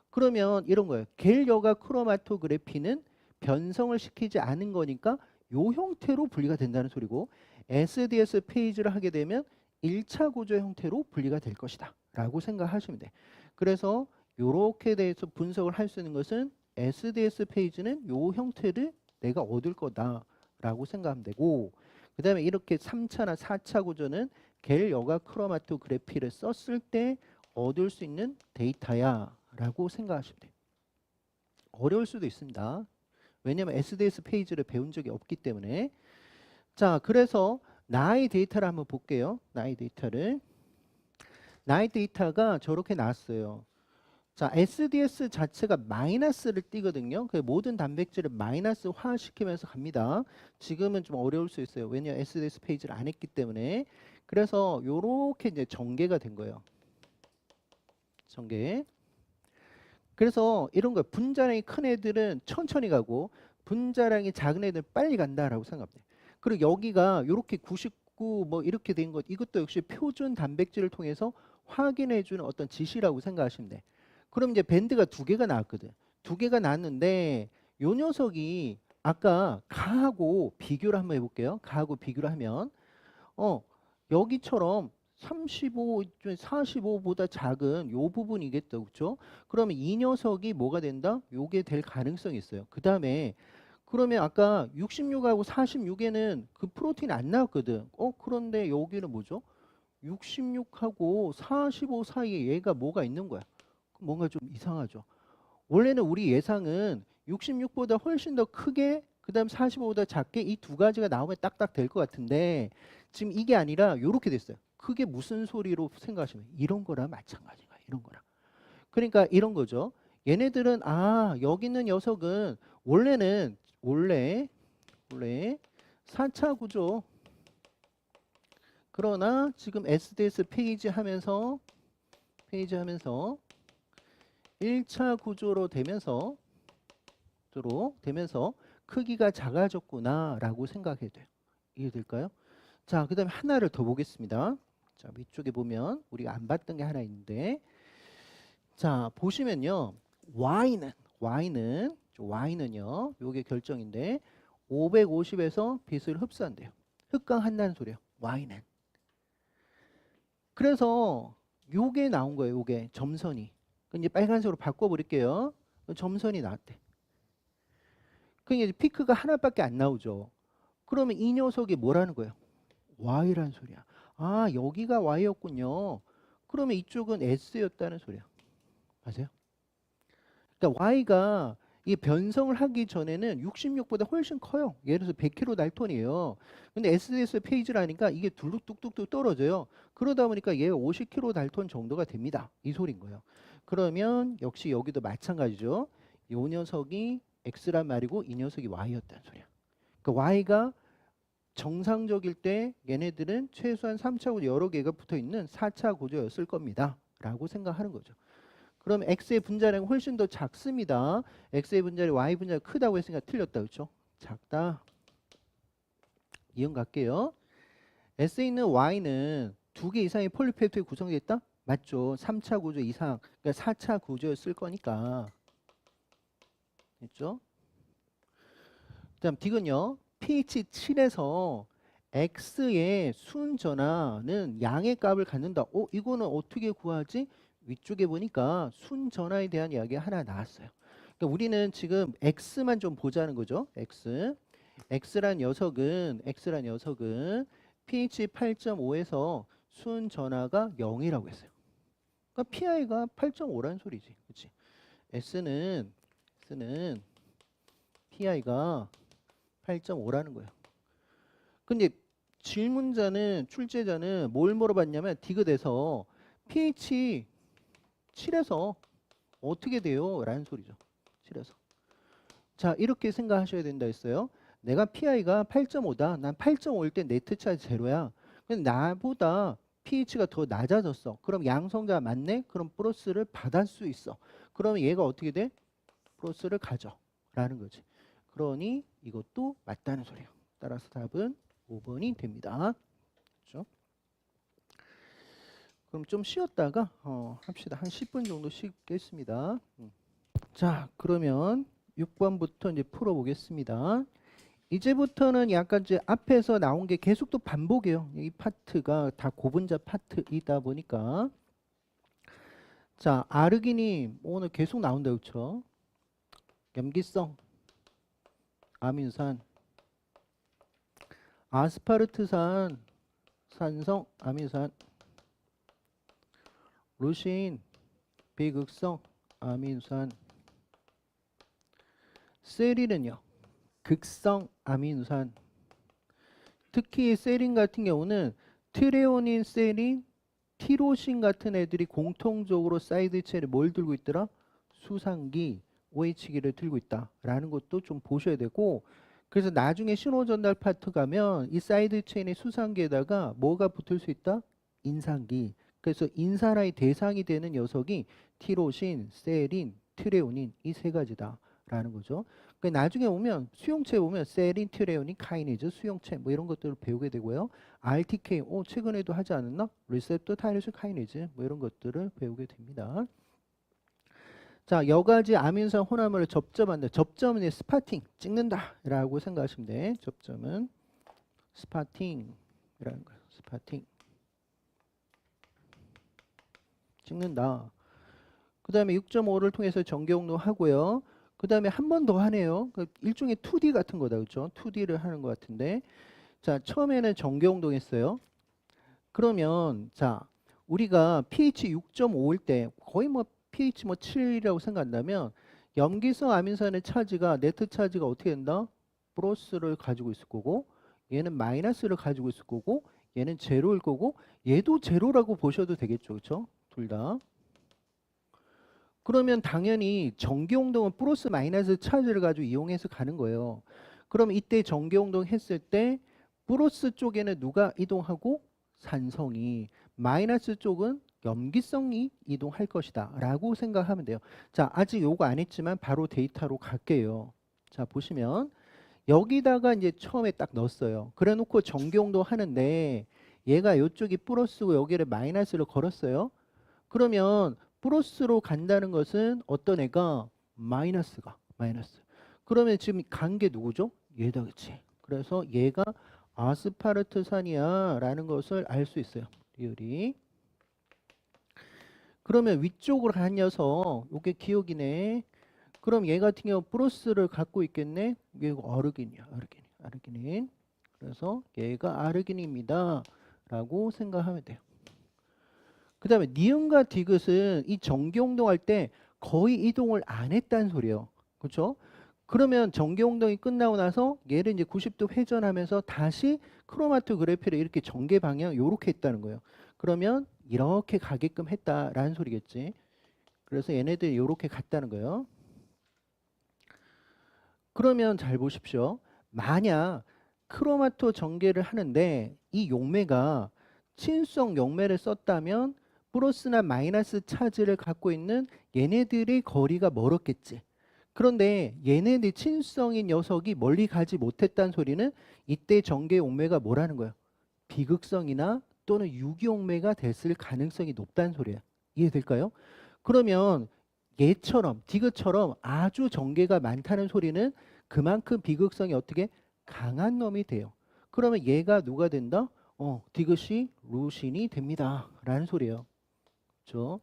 그러면 이런 거예요. 겔 여가 크로마토그래피는 변성을 시키지 않은 거니까 요 형태로 분리가 된다는 소리고 SDS 페이지를 하게 되면 1차 구조 형태로 분리가 될 것이다 라고 생각하시면 돼. 그래서 요렇게 대해서 분석을 할 수 있는 것은 SDS 페이지는 요 형태를 내가 얻을 거다 라고 생각하면 되고 그 다음에 이렇게 3차나 4차 구조는 겔 여가 크로마토그래피를 썼을 때 얻을 수 있는 데이터야 라고 생각하시면 돼요. 어려울 수도 있습니다. 왜냐하면 SDS 페이지를 배운 적이 없기 때문에. 자, 그래서 나의 데이터를 한번 볼게요. 나의 데이터를. 나의 데이터가 저렇게 나왔어요. 자, SDS 자체가 마이너스를 띄거든요. 그 모든 단백질을 마이너스화 시키면서 갑니다. 지금은 좀 어려울 수 있어요. 왜냐하면 SDS 페이지를 안 했기 때문에. 그래서 요렇게 이제 전개가 된 거예요. 전개. 그래서 이런 거예요. 분자량이 큰 애들은 천천히 가고 분자량이 작은 애들은 빨리 간다라고 생각합니다. 그리고 여기가 이렇게 99 뭐 이렇게 된 것 이것도 역시 표준 단백질을 통해서 확인해 주는 어떤 지시라고 생각하시면 돼. 그럼 이제 밴드가 두 개가 나왔거든. 두 개가 나왔는데 요 녀석이 아까 가하고 비교를 한번 해볼게요. 가하고 비교를 하면 여기처럼 35, 45보다 작은 요 부분이겠다. 그렇죠? 그러면 이 녀석이 뭐가 된다? 요게 될 가능성이 있어요. 그 다음에 그러면 아까 66하고 46에는 그 프로틴이 안 나왔거든. 그런데 여기는 뭐죠? 66하고 45 사이에 얘가 뭐가 있는 거야. 뭔가 좀 이상하죠. 원래는 우리 예상은 66보다 훨씬 더 크게 그다음 45보다 작게 이 두 가지가 나오면 딱딱 될 것 같은데 지금 이게 아니라 요렇게 됐어요. 그게 무슨 소리로 생각하시면 이런 거랑 마찬가지가 이런 거랑. 그러니까 이런 거죠. 얘네들은 여기 있는 녀석은 원래 4차 구조. 그러나 지금 SDS 페이지 하면서 1차 구조로 되면서 크기가 작아졌구나라고 생각해도 돼요. 이해될까요? 자, 그 다음에 하나를 더 보겠습니다. 자, 위쪽에 보면 우리가 안 봤던 게 하나 있는데 자, 보시면요. Y는요. 요게 결정인데 550에서 빛을 흡수한대요. 흡강한다는 소리예요. Y는. 그래서 요게 나온 거예요. 요게 점선이. 이제 빨간색으로 바꿔버릴게요. 점선이 나왔대. 그러니까 이제 피크가 하나밖에 안 나오죠. 그러면 이 녀석이 뭐라는 거예요? Y라는 소리야. 여기가 Y였군요. 그러면 이쪽은 S였다는 소리야. 맞아요? 그러니까 Y가 이 변성을 하기 전에는 66보다 훨씬 커요. 예를 들어서 100kg 달톤이에요. 근데 SDS 페이지라니까 이게 둘룩 뚝뚝뚝 떨어져요. 그러다 보니까 얘가 50kg 달톤 정도가 됩니다. 이 소리인 거예요. 그러면 역시 여기도 마찬가지죠. 이 녀석이 X란 말이고 이 녀석이 Y였다는 소리야. 그러니까 Y가 정상적일 때 얘네들은 최소한 3차 구조 여러 개가 붙어 있는 4차 구조였을 겁니다. 라고 생각하는 거죠. 그럼 X의 분자량이 훨씬 더 작습니다. X의 분자량 Y 분자가 크다고 했으니까 틀렸다. 그렇죠? 작다. 이형 갈게요. S에 있는 Y는 두 개 이상의 폴리페프티드 구성되어 있다? 맞죠. 3차 구조 이상, 그러니까 4차 구조였을 거니까. 됐죠? 그다음 디귿요. pH 7에서 x의 순 전하는 양의 값을 갖는다. 이거는 어떻게 구하지? 위쪽에 보니까 순 전하에 대한 이야기가 하나 나왔어요. 그러니까 우리는 지금 x만 좀 보자는 거죠. x란 녀석은 pH 8.5에서 순 전하가 0이라고 했어요. 그러니까 PI가 8.5라는 소리지. 그렇지? S는 PI가 8.5라는 거예요. 근데 출제자는 뭘 물어봤냐면 디귿에서 pH 7에서 어떻게 돼요? 라는 소리죠. 7에서. 자, 이렇게 생각하셔야 된다 했어요. 내가 PI가 8.5다. 난 8.5일 때 네트 차지 제로야. 근데 나보다 pH가 더 낮아졌어. 그럼 양성자 맞네? 그럼 플러스를 받을 수 있어. 그러면 얘가 어떻게 돼? 플러스를 가져. 라는 거지. 그러니 이것도 맞다는 소리예요. 따라서 답은 5번이 됩니다. 그렇죠? 그럼 좀 쉬었다가 합시다. 한 10분 정도 쉬겠습니다. 자, 그러면 6번부터 이제 풀어보겠습니다. 이제부터는 약간 이제 앞에서 나온 게 계속 또 반복이에요. 이 파트가 다 고분자 파트이다 보니까. 자, 아르기닌 오늘 계속 나온다, 그렇죠? 염기성, 아민산, 아스파르트산, 산성, 아민산, 루신, 비극성, 아민산, 세린은요, 극성 아민산. 특히 세린 같은 경우는 트레오닌, 세린, 티로신 같은 애들이 공통적으로 사이드 체인에 뭘 들고 있더라? 수상기, OH기를 들고 있다라는 것도 좀 보셔야 되고, 그래서 나중에 신호 전달 파트 가면 이 사이드 체인의 수상기에다가 뭐가 붙을 수 있다? 인산기. 그래서 인산화의 대상이 되는 녀석이 티로신, 세린, 트레오닌 이 세 가지다라는 거죠. 그러니까 나중에 오면 수용체 보면 세린, 트레오닌, 카이네즈, 수용체 뭐 이런 것들을 배우게 되고요. RTK, 최근에도 하지 않았나? 리셉터, 타이로신, 카이네즈 뭐 이런 것들을 배우게 됩니다. 자, 여가지 아민산 혼합물을 접점한다. 접점은 스파팅, 찍는다라고 생각하시면 돼. 접점은 스파팅이라는 거예요. 스파팅. 찍는다. 그 다음에 6.5를 통해서 전기용로 하고요. 그 다음에 한 번 더 하네요. 일종의 2D 같은 거다. 그렇죠? 2D를 하는 것 같은데. 자, 처음에는 전기용동 했어요. 그러면 자, 우리가 pH 6.5일 때 거의 뭐 pH 7이라고 생각한다면 염기성 아민산의 차지가 네트 차지가 어떻게 된다? 플러스를 가지고 있을 거고 얘는 마이너스를 가지고 있을 거고 얘는 제로일 거고 얘도 제로라고 보셔도 되겠죠. 그렇죠? 둘 다. 그러면 당연히 전기용동은 플러스 마이너스 차지를 가지고 이용해서 가는 거예요. 그럼 이때 전기용동 했을 때 플러스 쪽에는 누가 이동하고 산성이, 마이너스 쪽은 염기성이 이동할 것이다 라고 생각하면 돼요. 자, 아직 요거 안 했지만 바로 데이터로 갈게요. 자, 보시면 여기다가 이제 처음에 딱 넣었어요. 그래 놓고 전기용동 하는데 얘가 이쪽이 플러스고 여기를 마이너스를 걸었어요. 그러면 플러스로 간다는 것은 어떤 애가 마이너스가 마이너스. 그러면 지금 간 게 누구죠? 얘다, 그치? 그래서 얘가 아스파르트산이야 라는 것을 알 수 있어요. 리을이. 그러면 위쪽으로 간 녀석 요게 기억이네. 그럼 얘 같은 경우 플러스를 갖고 있겠네. 이게 아르기닌이야. 아르기닌. 그래서 얘가 아르기닌입니다 라고 생각하면 돼요. 그 다음에 니은과 디귿은 이 전기용동할 때 거의 이동을 안 했다는 소리예요. 그렇죠? 그러면 전기용동이 끝나고 나서 얘를 이제 90도 회전하면서 다시 크로마토그래피를 이렇게 전개 방향 요렇게 했다는 거예요. 그러면 이렇게 가게끔 했다라는 소리겠지. 그래서 얘네들이 요렇게 갔다는 거예요. 그러면 잘 보십시오. 만약 크로마토 전개를 하는데 이 용매가 친수성 용매를 썼다면 플러스나 마이너스 차지를 갖고 있는 얘네들의 거리가 멀었겠지. 그런데 얘네들 친수성인 녀석이 멀리 가지 못했다는 소리는 이때 전개 용매가 뭐라는 거예요? 비극성이나 또는 유기용매가 됐을 가능성이 높다는 소리예요. 이해될까요? 그러면 얘처럼 디귿처럼 아주 전개가 많다는 소리는 그만큼 비극성이 어떻게 강한 놈이 돼요. 그러면 얘가 누가 된다? 디귿이 루신이 됩니다. 라는 소리예요. 그렇죠?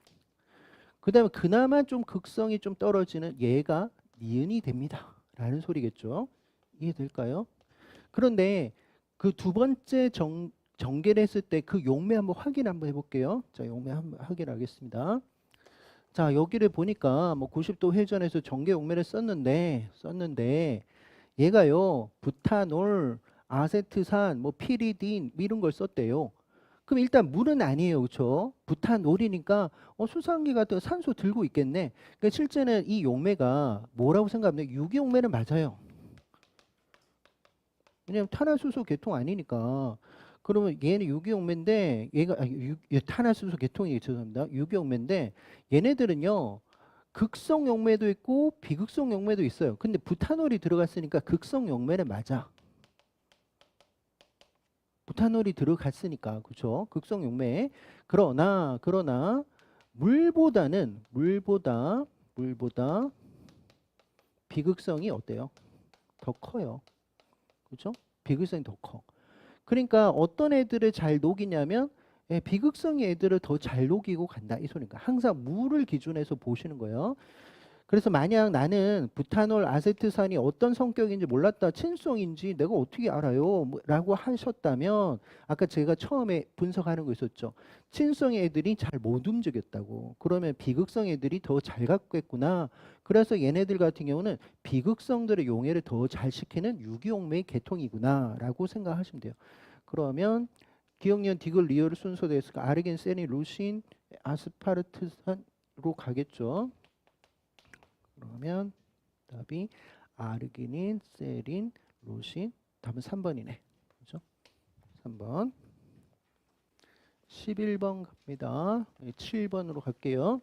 그 다음에 그나마 좀 극성이 좀 떨어지는 얘가 니은이 됩니다. 라는 소리겠죠. 이해될까요? 그런데 그 두 번째 전개를 했을 때 그 용매 한번 확인 한번 해볼게요. 자, 용매 한번 확인하겠습니다. 자, 여기를 보니까 뭐 90도 회전해서 전개 용매를 썼는데 얘가요, 부타놀, 아세트산, 뭐 피리딘 이런 걸 썼대요. 그럼 일단 물은 아니에요, 그렇죠? 부탄올이니까 수상기 같은 산소 들고 있겠네. 그러니까 실제는 이 용매가 뭐라고 생각하면 유기용매는 맞아요. 왜냐면 탄화수소 계통 아니니까. 그러면 얘는 유기용매인데 얘가 탄화수소 계통이 죄송합니다. 유기용매인데 얘네들은요. 극성 용매도 있고 비극성 용매도 있어요. 근데 부탄올이 들어갔으니까 극성 용매는 맞아. 부탄올이 들어갔으니까 그렇죠. 극성 용매. 그러나 물보다 비극성이 어때요? 더 커요. 그렇죠? 비극성이 더 커. 그러니까 어떤 애들을 잘 녹이냐면 비극성의 애들을 더 잘 녹이고 간다 이 소리니까 항상 물을 기준해서 보시는 거예요. 그래서 만약 나는 부탄올 아세트산이 어떤 성격인지 몰랐다 친성인지 내가 어떻게 알아요 라고 하셨다면 아까 제가 처음에 분석하는 거 있었죠. 친성 애들이 잘 못 움직였다고. 그러면 비극성 애들이 더 잘 갖겠구나. 그래서 얘네들 같은 경우는 비극성들의 용해를 더 잘 시키는 유기용매의 계통이구나 라고 생각하시면 돼요. 그러면 기억년 디귿 리얼 순서대로 했으니까 아르긴 세린 루신 아스파르트산으로 가겠죠. 그러면 답이 아르기닌, 세린, 루신. 답은 3번이네. 그죠? 3번. 11번 갑니다. 7번으로 갈게요.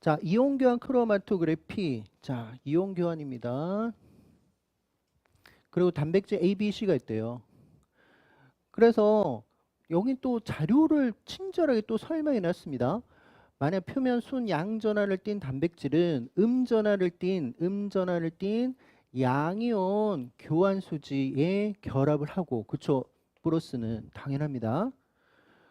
자, 이온 교환 크로마토그래피. 자, 이온 교환입니다. 그리고 단백질 A, B, C가 있대요. 그래서 여기 또 자료를 친절하게 또 설명해 놨습니다. 만약 표면 순 양전하를 띤 단백질은 음전하를 띤 양이온 교환 수지에 결합을 하고, 그쵸? 플러스는 당연합니다.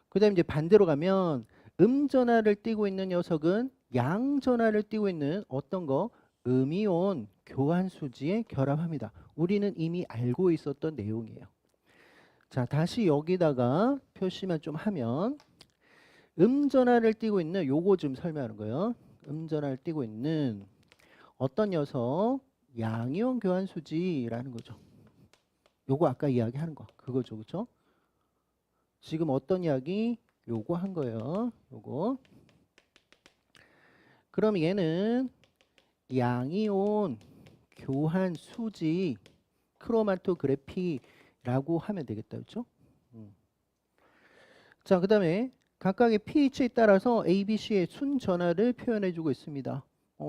그 다음에 이제 반대로 가면 음전하를 띠고 있는 녀석은 양전하를 띠고 있는 어떤 거? 음이온 교환 수지에 결합합니다. 우리는 이미 알고 있었던 내용이에요. 자, 다시 여기다가 표시만 좀 하면 음전하를 띠고 있는 요거 좀 설명하는 거예요. 음전하를 띠고 있는 어떤 녀석 양이온 교환 수지라는 거죠. 요거 아까 이야기하는 거 그거죠, 그렇죠? 지금 어떤 이야기? 요거 한 거예요. 요거. 그럼 얘는 양이온 교환 수지 크로마토그래피라고 하면 되겠다, 그렇죠? 자, 그 다음에 각각의 pH에 따라서 A, B, C의 순 전하를 표현해주고 있습니다.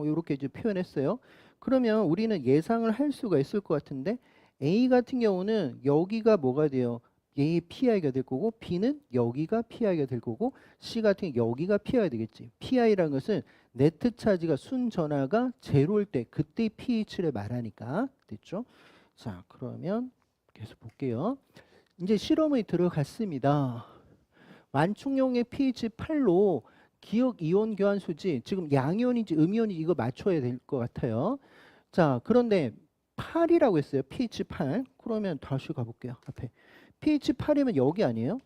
이렇게 이제 표현했어요. 그러면 우리는 예상을 할 수가 있을 것 같은데 A 같은 경우는 여기가 뭐가 돼요? 얘의 PI가 될 거고 B는 여기가 PI가 될 거고 C 같은 경우 여기가 PI가 되겠지. PI라는 것은 네트 차지가 순 전하가 제로일 때 그때 pH를 말하니까 됐죠? 자, 그러면 계속 볼게요. 이제 실험이 들어갔습니다. 완충용의 pH 8로 기억 이온 교환 수지 지금 양이온인지 음이온인지 이거 맞춰야 될 것 같아요. 자, 그런데 8이라고 했어요. pH 8. 그러면 다시 가볼게요. 앞에 pH 8이면 여기 아니에요?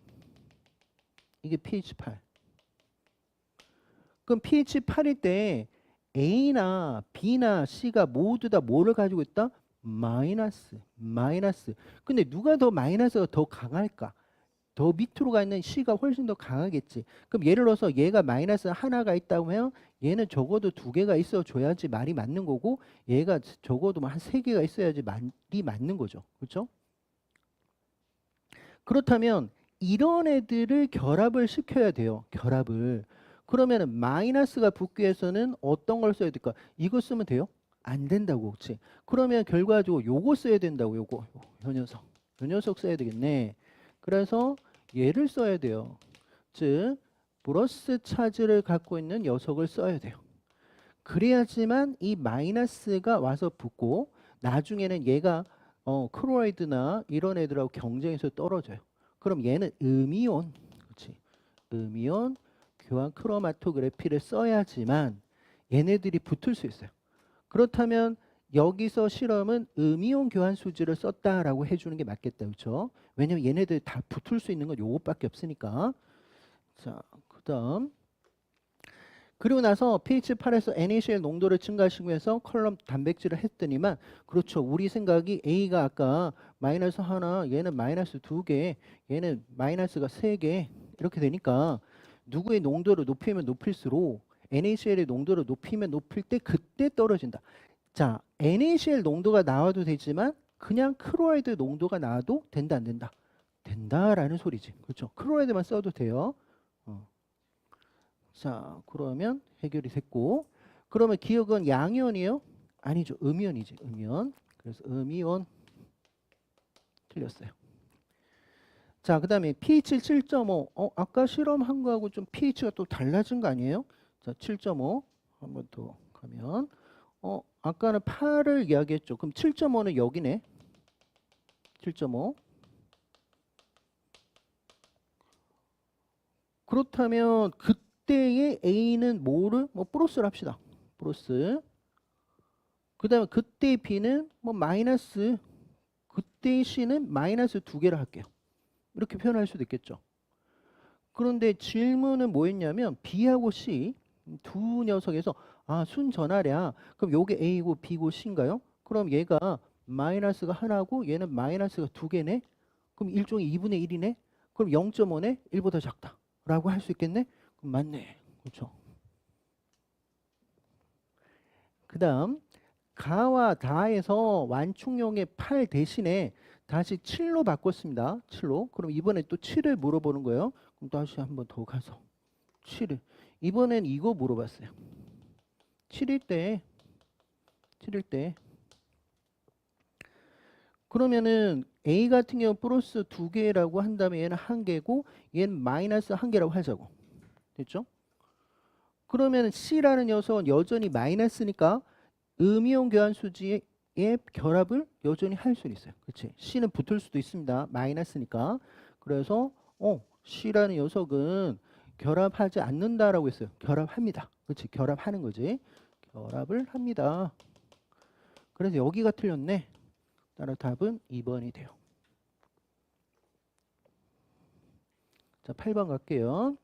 이게 pH 8. 그럼 pH 8일 때 A나 B나 C가 모두 다 뭐를 가지고 있다? 마이너스. 근데 누가 더 마이너스가 더 강할까? 더 밑으로 가 있는 C가 훨씬 더 강하겠지. 그럼 예를 들어서 얘가 마이너스 하나가 있다고 하면 얘는 적어도 2개가 있어 줘야지 말이 맞는 거고 얘가 적어도 한 3개가 있어야지 말이 맞는 거죠. 그렇죠? 그렇다면 이런 애들을 결합을 시켜야 돼요. 결합을. 그러면 마이너스가 붙기 위해서는 어떤 걸 써야 될까? 이거 쓰면 돼요? 안 된다고. 그렇지? 그러면 결과적으로 요거 써야 된다고. 요거. 요 녀석 써야 되겠네. 그래서 얘를 써야 돼요. 즉 플러스 차지를 갖고 있는 녀석을 써야 돼요. 그래야지만 이 마이너스가 와서 붙고 나중에는 얘가 클로라이드나 이런 애들하고 경쟁해서 떨어져요. 그럼 얘는 음이온, 그렇지? 음이온 교환 크로마토그래피를 써야지만 얘네들이 붙을 수 있어요. 그렇다면 여기서 실험은 음이온 교환 수지를 썼다라고 해주는 게 맞겠다, 그렇죠? 왜냐면 얘네들 다 붙을 수 있는 건 요것밖에 없으니까. 자, 그다음. 그리고 나서 pH 8에서 NaCl 농도를 증가시키면서 컬럼 단백질을 했더니만 그렇죠. 우리 생각이 A가 아까 마이너스 하나, 얘는 마이너스 두 개, 얘는 마이너스가 세 개 이렇게 되니까 누구의 농도를 높이면 높일수록 NaCl의 농도를 높이면 높일 때 그때 떨어진다. 자, NaCl 농도가 나와도 되지만 그냥 클로라이드 농도가 나와도 된다 안 된다? 된다라는 소리지. 그렇죠. 클로라이드만 써도 돼요. 어. 자, 그러면 해결이 됐고, 그러면 기억은 양이온이에요? 아니죠. 음이온이지. 음이온. 그래서 음이온 틀렸어요. 자, 그 다음에 pH 7.5. 아까 실험한 거하고 좀 pH가 또 달라진 거 아니에요? 자, 7.5. 한 번 더 가면. 아까는 8을 이야기했죠. 그럼 7.5는 여기네. 7.5. 그렇다면 그때의 A는 뭐를? 뭐 플러스를 합시다. 플러스. 그 다음에 그때의 B는 뭐 마이너스. 그때의 C는 마이너스 두 개를 할게요. 이렇게 표현할 수도 있겠죠. 그런데 질문은 뭐였냐면 B하고 C 두 녀석에서 순전하랴. 그럼 요게 A고 B고 C인가요? 그럼 얘가 마이너스가 하나고 얘는 마이너스가 두 개네. 그럼 일종의 2분의 1이네. 그럼 0.5네. 1보다 작다. 라고 할 수 있겠네. 그럼 맞네. 그렇죠. 그 다음 가와 다에서 완충용의 8 대신에 다시 7로 바꿨습니다. 7로. 그럼 이번에 또 7을 물어보는 거예요. 그럼 다시 한번 더 가서 7을. 이번엔 이거 물어봤어요. 7일 때, 7일 때. 그러면은 A 같은 경우 플러스 두 개라고 한다면 얘는 한 개고 얘는 마이너스 한 개라고 하자고. 됐죠? 그러면 C라는 녀석은 여전히 마이너스니까 음이온 교환 수지의 결합을 여전히 할 수는 있어요. 그렇지? C는 붙을 수도 있습니다. 마이너스니까. 그래서 C라는 녀석은 결합하지 않는다라고 했어요. 결합합니다. 그렇지? 결합하는 거지. 결합을 합니다. 그래서 여기가 틀렸네. 따라 답은 2번이 돼요. 자, 8번 갈게요.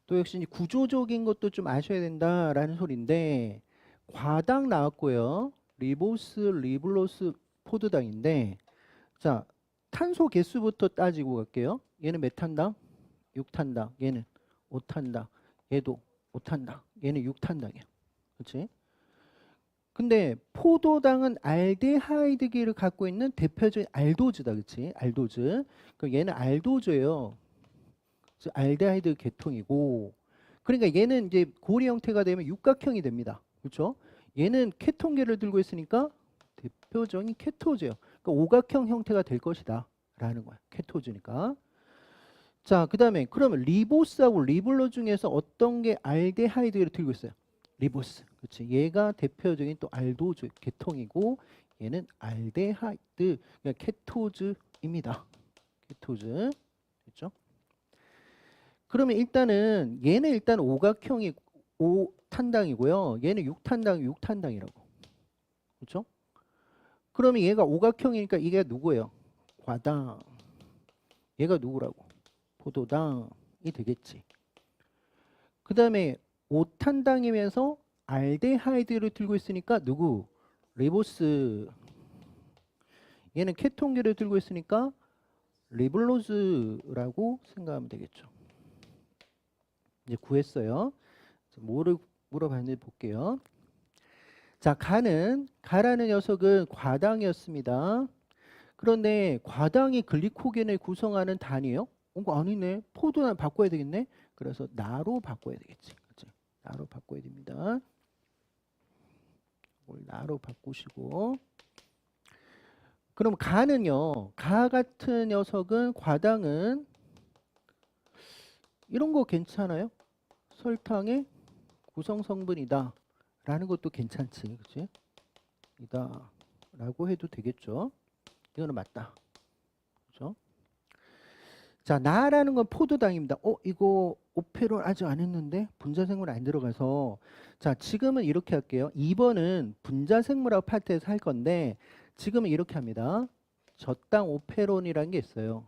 또 역시 이제 구조적인 것도 좀 아셔야 된다라는 소리인데 과당 나왔고요. 리보스, 리블로스, 포드당인데 자, 탄소 개수부터 따지고 갈게요. 얘는 몇 탄당? 6탄당. 얘는 5탄당. 얘도 5탄당. 얘는 6탄당이야. 그렇지? 근데 포도당은 알데하이드기를 갖고 있는 대표적인 알도즈다. 그렇지? 알도즈. 그럼 얘는 알도즈예요. 알데하이드 계통이고 그러니까 얘는 이제 고리 형태가 되면 육각형이 됩니다. 그렇죠? 얘는 케톤계를 들고 있으니까 대표적인 케토즈예요. 그러니까 오각형 형태가 될 것이다 라는 거야. 케토즈니까. 자, 그다음에 그러면 리보스하고 리블로 중에서 어떤 게 알데하이드를 들고 있어요? 리보스. 그렇지? 얘가 대표적인 또 알도즈 계통이고 얘는 알데하이드 그러니까 케토즈입니다. 케토즈. 됐죠? 그러면 일단은 얘는 일단 오각형이 5탄당이고요. 얘는 6탄당, 6탄당이라고. 그렇죠? 그러면 얘가 오각형이니까 이게 누구예요? 과당. 얘가 누구라고? 포도당이 되겠지. 그 다음에 5탄당이면서 알데하이드를 들고 있으니까 누구? 리보스. 얘는 케톤계를 들고 있으니까 리블로즈라고 생각하면 되겠죠. 이제 구했어요. 뭐를 물어봤는지 볼게요. 자, 가라는 녀석은 과당이었습니다. 그런데 과당이 글리코겐을 구성하는 단위예요? 아니네. 포도는 바꿔야 되겠네. 그래서 나로 바꿔야 되겠지. 그치? 나로 바꿔야 됩니다. 나로 바꾸시고. 그럼 가는요. 가 같은 녀석은 과당은 이런 거 괜찮아요? 설탕의 구성 성분이다 라는 것도 괜찮지, 그치? 이다 라고 해도 되겠죠. 이거는 맞다, 그죠? 자, 나라는 건 포도당입니다. 이거 오페론 아직 안 했는데 분자생물 안 들어가서, 자, 지금은 이렇게 할게요. 2번은 분자생물하고 파트에서 할 건데 지금은 이렇게 합니다. 저당 오페론이라는 게 있어요.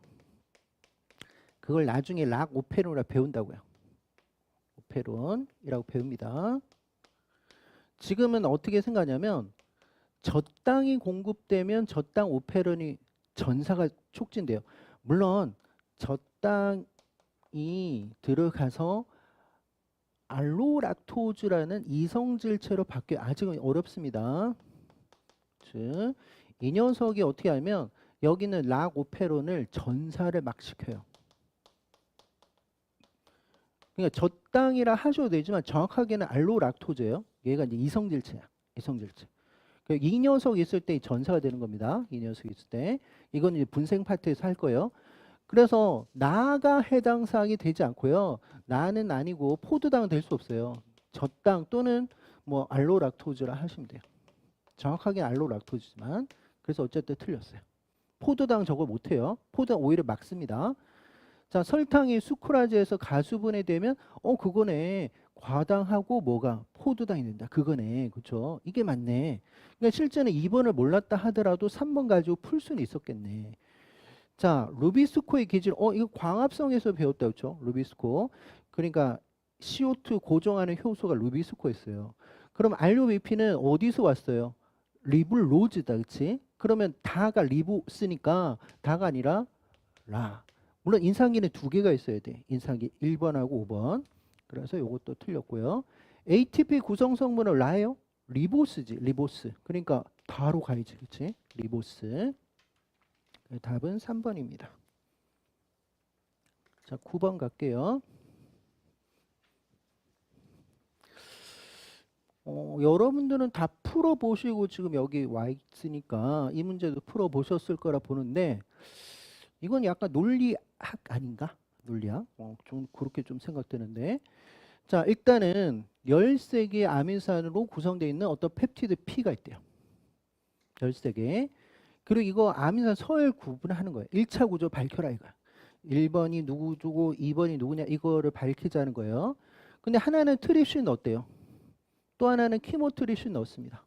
그걸 나중에 락 오페론이라고 배운다고요. 오페론이라고 배웁니다. 지금은 어떻게 생각하냐면 저당이 공급되면 저당 오페론이 전사가 촉진돼요. 물론 저당이 들어가서 알로락토즈라는 이성질체로 바뀌어 아직은 어렵습니다. 즉, 이 녀석이 어떻게 하면 여기는 락오페론을 전사를 막 시켜요. 그러니까 저당이라 하셔도 되지만 정확하게는 알로락토즈예요. 얘가 이제 이성질체야. 이성질체. 이 녀석 있을 때 전사가 되는 겁니다. 이 녀석 있을 때. 이건 이제 분생 파트에서 할 거예요. 그래서 나가 해당 사항이 되지 않고요. 나는 아니고 포도당은 될 수 없어요. 저당 또는 뭐 알로락토즈라 하시면 돼요. 정확하게 알로락토즈지만. 그래서 어쨌든 틀렸어요. 포도당 저거 못해요. 포도당 오히려 막습니다. 자, 설탕이 수크라즈에서 가수분해 되면 그거네. 과당하고 뭐가 포도당이 된다. 그거네. 그렇죠? 이게 맞네. 그러니까 실제는 2번을 몰랐다 하더라도 3번 가지고 풀 수는 있었겠네. 자, 루비스코의 기질. 이거 광합성에서 배웠다. 그렇죠? 루비스코. 그러니까 CO2 고정하는 효소가 루비스코였어요. 그럼 RUBP는 어디서 왔어요? 리블로즈다. 그렇지? 그러면 다가 리보스니까 다가 아니라 라. 물론 인상기는 두 개가 있어야 돼. 인상기 1번하고 5번. 그래서 이것도 틀렸고요. ATP 구성 성분은 라예요? 리보스지. 리보스. 그러니까 다로 가야지. 그렇지? 리보스. 답은 3번입니다. 자, 9번 갈게요. 여러분들은 다 풀어보시고 지금 여기 와 있으니까 이 문제도 풀어보셨을 거라 보는데 이건 약간 논리학 아닌가? 논리학? 좀 그렇게 좀 생각되는데. 자, 일단은 13개의 아민산으로 구성되어 있는 어떤 펩티드 P가 있대요. 13개. 그리고 이거 아민산 서열 구분하는 거예요. 1차 구조 밝혀라 이거야. 1번이 누구고 2번이 누구냐 이거를 밝히자는 거예요. 근데 하나는 트립신 넣었대요. 또 하나는 키모트립신 넣었습니다.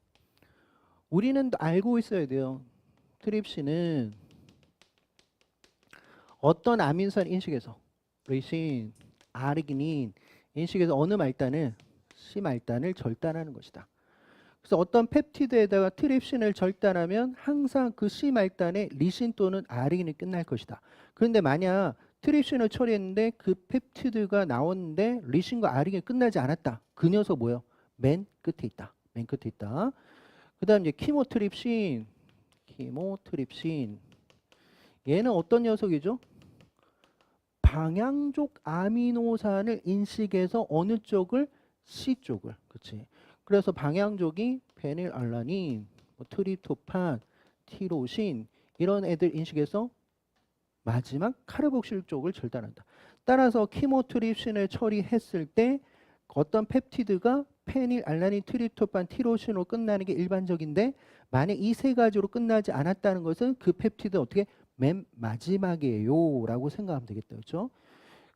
우리는 알고 있어야 돼요. 트립신은 어떤 아민산 인식에서 리신, 아르기닌 인식에서 어느 말단을 C 말단을 절단하는 것이다. 그래서 어떤 펩티드에다가 트립신을 절단하면 항상 그 C 말단에 리신 또는 아르기닌이 끝날 것이다. 그런데 만약 트립신을 처리했는데 그 펩티드가 나왔는데 리신과 아르기닌이 끝나지 않았다. 그 녀석 뭐예요? 맨 끝에 있다. 맨 끝에 있다. 그 다음 이제 키모트립신. 얘는 어떤 녀석이죠? 방향족 아미노산을 인식해서 어느 쪽을? C 쪽을. 그렇지. 그래서 방향족이 페닐알라닌, 트립토판, 티로신 이런 애들 인식해서 마지막 카르복실 쪽을 절단한다. 따라서 키모트립신을 처리했을 때 어떤 펩티드가 페닐알라닌, 트립토판, 티로신으로 끝나는 게 일반적인데 만약 이 세 가지로 끝나지 않았다는 것은 그 펩티드 어떻게 맨 마지막이에요 라고 생각하면 되겠다. 그렇죠?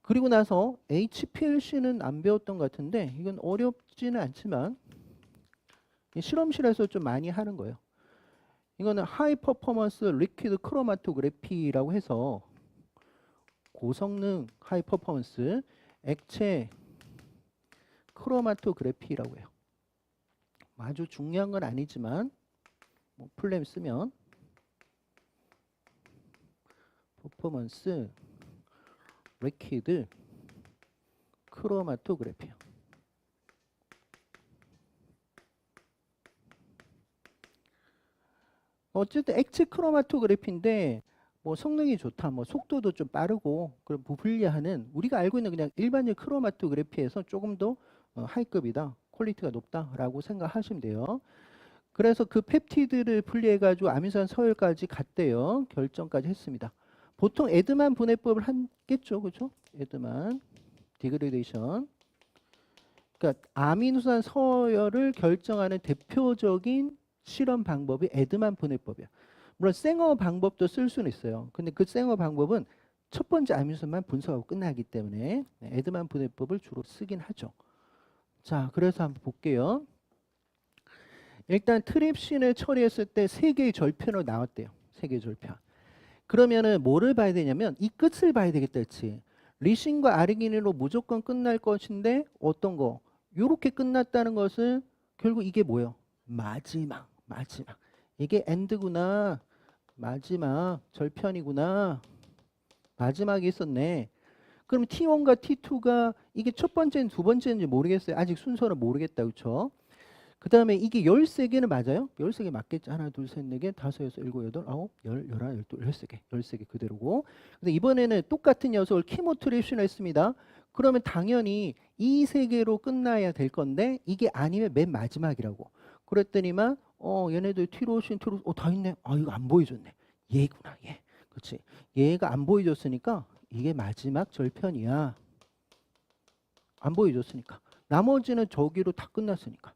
그리고 나서 HPLC는 안 배웠던 것 같은데 이건 어렵지는 않지만 실험실에서 좀 많이 하는 거예요. 이거는 하이 퍼포먼스 리퀴드 크로마토그래피라고 해서 고성능 하이 퍼포먼스 액체 크로마토그래피라고 해요. 아주 중요한 건 아니지만 뭐 플랜 쓰면 퍼포먼스 리퀴드 크로마토그래피요. 어쨌든 액체 크로마토그래피인데 뭐 성능이 좋다, 뭐 속도도 좀 빠르고 그런 불리하는 우리가 알고 있는 그냥 일반적 크로마토그래피에서 조금 더 하이급이다, 퀄리티가 높다라고 생각하시면 돼요. 그래서 그 펩티드를 분리해가지고 아미노산 서열까지 갔대요. 결정까지 했습니다. 보통 에드만 분해법을 하겠죠, 그렇죠? 에드만 디그레데이션. 그러니까 아미노산 서열을 결정하는 대표적인 실험 방법이 에드만 분해법이야. 물론 생어 방법도 쓸 수는 있어요. 근데 그 생어 방법은 첫 번째 아미노산만 분석하고 끝나기 때문에 에드만 분해법을 주로 쓰긴 하죠. 자, 그래서 한번 볼게요. 일단 트립신을 처리했을 때 세 개의 절편으로 나왔대요. 세 개의 절편. 그러면은 뭐를 봐야 되냐면 이 끝을 봐야 되겠다, 그렇지? 리신과 아르기닌으로 무조건 끝날 것인데 어떤 거? 요렇게 끝났다는 것은 결국 이게 뭐예요? 마지막. 이게 엔드구나. 마지막 절편이구나. 마지막에 있었네. 그럼 T1과 T2가 이게 첫 번째는 두 번째인지 모르겠어요. 아직 순서는 모르겠다. 그렇죠? 그 다음에 이게 13개는 맞아요? 13개 맞겠지? 하나, 둘, 셋, 네 개, 다섯, 여섯, 일곱, 여덟, 아홉, 열, 열하나, 열둘, 13개. 13개 그대로고. 근데 이번에는 똑같은 녀석을 키모트립신을 했습니다. 그러면 당연히 이 세 개로 끝나야 될 건데 이게 아니면 맨 마지막이라고. 그랬더니만 얘네들 티로신, 다 있네. 아, 이거 안 보여줬네. 얘구나, 얘. 그렇지. 얘가 안 보여줬으니까 이게 마지막 절편이야. 안 보여줬으니까. 나머지는 저기로 다 끝났으니까.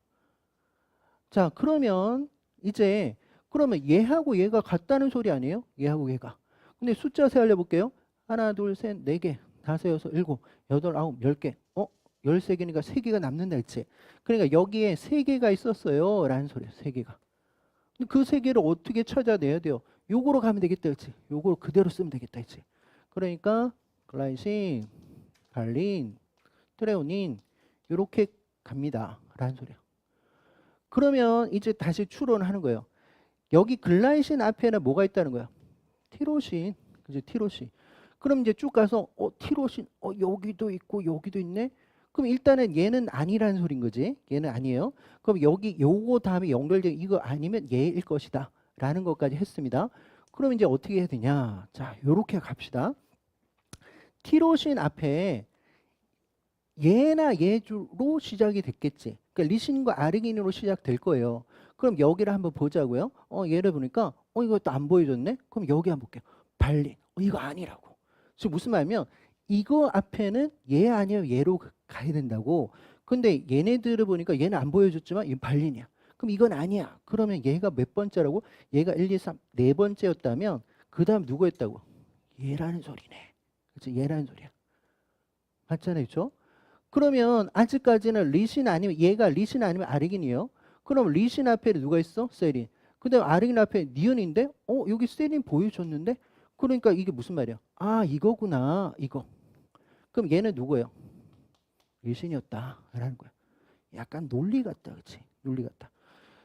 자, 그러면 이제 그러면 얘하고 얘가 같다는 소리 아니에요? 얘하고 얘가. 근데 숫자 세 알려볼게요. 하나, 둘, 셋, 네 개, 다섯, 여섯, 일곱, 여덟, 아홉, 10개. 13개니까 3개가 남는다 했지. 그러니까 여기에 3개가 있었어요. 라는 소리예요. 3개가. 그 3개를 어떻게 찾아내야 돼요? 요거로 가면 되겠다 했지. 요거로 그대로 쓰면 되겠다 했지. 그러니까 글라이신, 갈린, 트레오닌 요렇게 갑니다. 라는 소리예요. 그러면 이제 다시 추론하는 거예요. 여기 글라이신 앞에는 뭐가 있다는 거야? 티로신. 그죠? 티로신. 그럼 이제 쭉 가서 티로신 여기도 있고 여기도 있네. 그럼 일단은 얘는 아니라는 소린 거지. 얘는 아니에요. 그럼 여기 요거 다음에 연결된 이거 아니면 얘일 것이다. 라는 것까지 했습니다. 그럼 이제 어떻게 해야 되냐? 자, 요렇게 갑시다. 티로신 앞에 얘나 얘로 시작이 됐겠지. 그러니까 리신과 아르기닌으로 시작될 거예요. 그럼 여기를 한번 보자고요. 얘를 보니까 이것도 안 보여줬네. 그럼 여기 한번 볼게요. 발린. 이거 아니라고. 지금 무슨 말이냐면 이거 앞에는 얘 아니면 얘로 가야 된다고. 근데 얘네들을 보니까 얘는 안 보여줬지만 얘는 발린이야. 그럼 이건 아니야. 그러면 얘가 몇 번째라고? 얘가 1, 2, 3, 네 번째였다면 그 다음 누구였다고? 얘라는 소리네. 그치? 얘라는 소리야. 맞잖아요. 그렇죠? 그러면 아직까지는 리신 아니면 얘가 리신 아니면 아르긴이에요. 그럼 리신 앞에 누가 있어? 세린. 그다음 아르긴 앞에 니은인데 여기 세린 보여줬는데 그러니까 이게 무슨 말이야? 아, 이거구나. 이거. 그럼 얘는 누구예요? 리신이었다라는 거야. 약간 논리 같다. 그렇지? 논리 같다.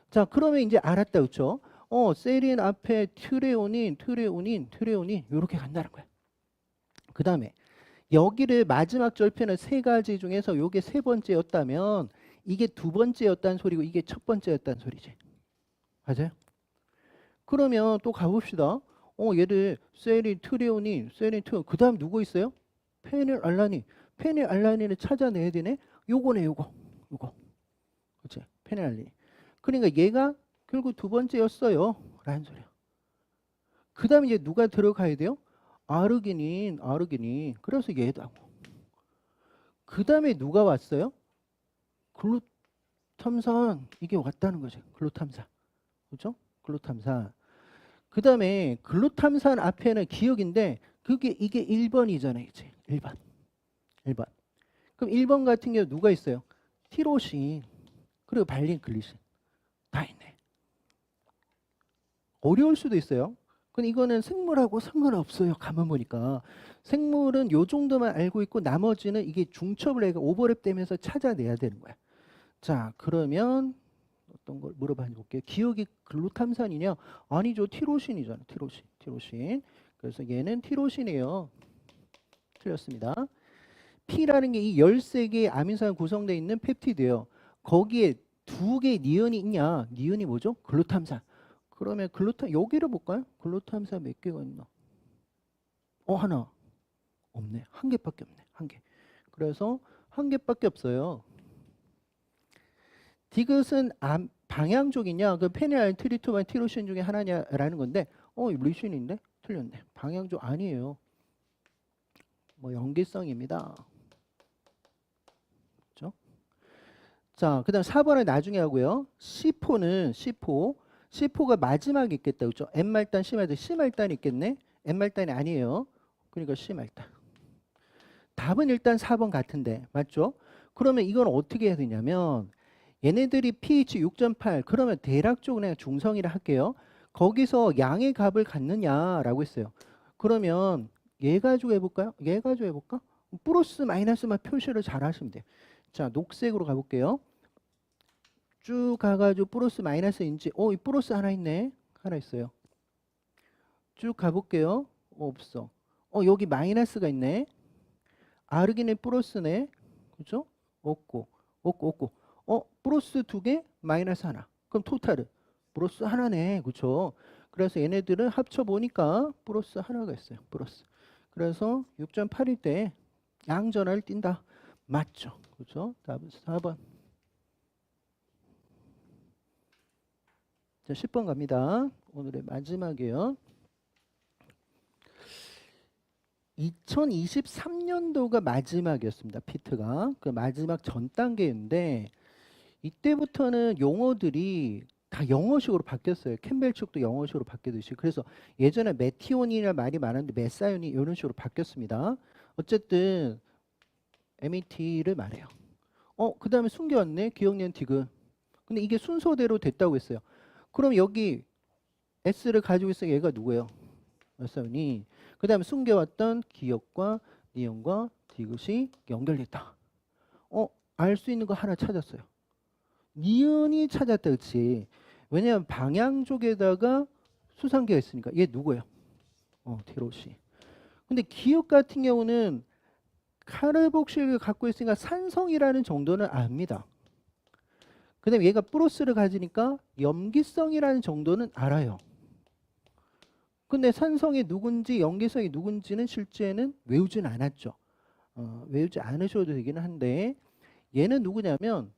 자, 그러면 이제 알았다. 그렇죠? 세린 앞에 트레오닌 이렇게 간다는 거야. 그다음에 여기를 마지막 절편은 세 가지 중에서 요게 세 번째였다면 이게 두 번째였다는 소리고 이게 첫 번째였다는 소리지. 맞아요? 그러면 또 가봅시다. 얘를 세린, 트레오닌, 그 다음 누구 있어요? 페닐알라닌. 페닐알라닌을 찾아내야 되네. 요거네, 요거. 그렇지? 페닐알라닌. 그러니까 얘가 결국 두 번째였어요. 라는 소리야. 그 다음에 이제 누가 들어가야 돼요? 아르기닌. 그래서 얘도 하고. 그 다음에 누가 왔어요? 글루탐산. 이게 왔다는 거죠. 글루탐산. 그렇죠? 글루탐산. 그 다음에 글루탐산 앞에는 기억인데 이게 1번이잖아요. 이제 1번. 그럼 1번 같은 경우 누가 있어요? 티로신. 그리고 발린 글리신. 다 있네. 어려울 수도 있어요. 근데 이거는 생물하고 상관없어요. 가만 보니까. 생물은 요 정도만 알고 있고 나머지는 이게 중첩을 해가 오버랩 되면서 찾아내야 되는 거야. 자, 그러면 어떤 걸 물어봐 볼게요. 기억이 글루탐산이냐? 아니죠. 티로신이잖아. 티로신. 그래서 얘는 티로신이에요. 틀렸습니다. P라는 게 이 13개의 아미노산 구성되어 있는 펩티드예요. 거기에 두 개의 니은이 있냐? 니은이 뭐죠? 글루탐산. 그러면 여기를 볼까요? 글루탐산 몇 개가 있나? 하나. 없네. 한 개밖에 없네. 한 개. 그래서 한 개밖에 없어요. 디귿은 방향 쪽이냐? 그 페닐알린, 트리토반, 티로신 중에 하나냐라는 건데, 리신인데 틀렸네. 방향 쪽 아니에요. 뭐 연기성입니다. 그렇죠? 자, 그다음 4번은 나중에 하고요. C4는 C4가 마지막에 있겠다. 그렇죠? N말단, C말단, C말단이 있겠네. N말단이 아니에요. 그러니까 C말단. 답은 일단 4번 같은데. 맞죠? 그러면 이건 어떻게 해야 되냐면 얘네들이 pH 6.8 그러면 대략적으로 그냥 중성이라 할게요. 거기서 양의 값을 갖느냐라고 했어요. 그러면 얘 가지고 해볼까요? 얘 가지고 해볼까? 플러스 마이너스만 표시를 잘 하시면 돼요. 자, 녹색으로 가볼게요. 쭉 가가지고 플러스 마이너스인지 이 플러스 하나 있네. 하나 있어요. 쭉 가볼게요. 없어. 여기 마이너스가 있네. 아르기닌 플러스네. 그죠? 없고. 플러스 두 개, 마이너스 하나. 그럼 토탈은 플러스 하나네. 그죠? 그래서 얘네들을 합쳐보니까 플러스 하나가 있어요. 플러스. 그래서 6.8일 때 양전화를 띈다. 맞죠? 그죠? 답은 4번. 자, 10번 갑니다. 오늘의 마지막이에요. 2023년도가 마지막이었습니다. 피트가. 그 마지막 전 단계인데 이때부터는 용어들이 다 영어식으로 바뀌었어요. 캠벨 측도 영어식으로 바뀌듯이. 그래서 예전에 메티온이라는 말이 많았는데 메사ion이 이런 식으로 바뀌었습니다. 어쨌든 MET를 말해요. 그 다음에 숨겨왔네. 기억년 디귿. 근데 이게 순서대로 됐다고 했어요. 그럼 여기 S를 가지고 있어 얘가 누구예요? 메사ion이. 그 다음에 숨겨왔던 기억과 니온과 디귿이 연결됐다. 알 수 있는 거 하나 찾았어요. 니은이 찾았다. 그치? 왜냐하면 방향 쪽에다가 수상기가 있으니까. 얘 누구예요? 티로시. 근데 기억 같은 경우는 카르복실을 갖고 있으니까 산성이라는 정도는 압니다. 그 다음에 얘가 플러스를 가지니까 염기성이라는 정도는 알아요. 근데 산성이 누군지 염기성이 누군지는 실제는 외우진 않았죠. 외우지 않으셔도 되기는 한데 얘는 누구냐면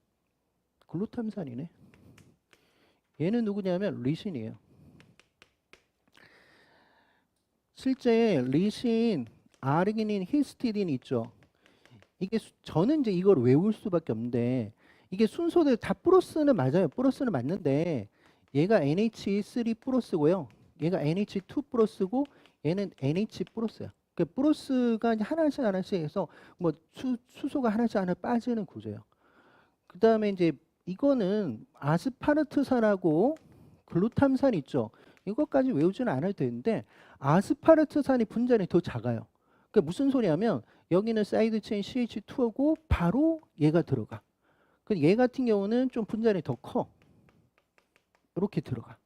글루탐산이네. 얘는 누구냐면 리신이에요. 실제 리신, 아르기닌, 히스티딘 있죠. 이게 저는 이제 이걸 외울 수밖에 없는데 이게 순서대로 다 플러스는 맞아요. 플러스는 맞는데 얘가 NH3 플러스고요. 얘가 NH2 플러스고 얘는 NH 플러스야. 그 플러스가 하나씩 하나씩 해서 뭐 수소가 하나씩 하나 빠지는 구조예요. 그 다음에 이제 이거는 아스파르트산하고 글루탐산 있죠. 이것까지 외우지는 않아도 되는데 아스파르트산이 분자량이 더 작아요. 그러니까 무슨 소리냐면 여기는 사이드 체인 CH2하고 바로 얘가 들어가. 얘 같은 경우는 좀 분자량이 더 커. 이렇게 들어가.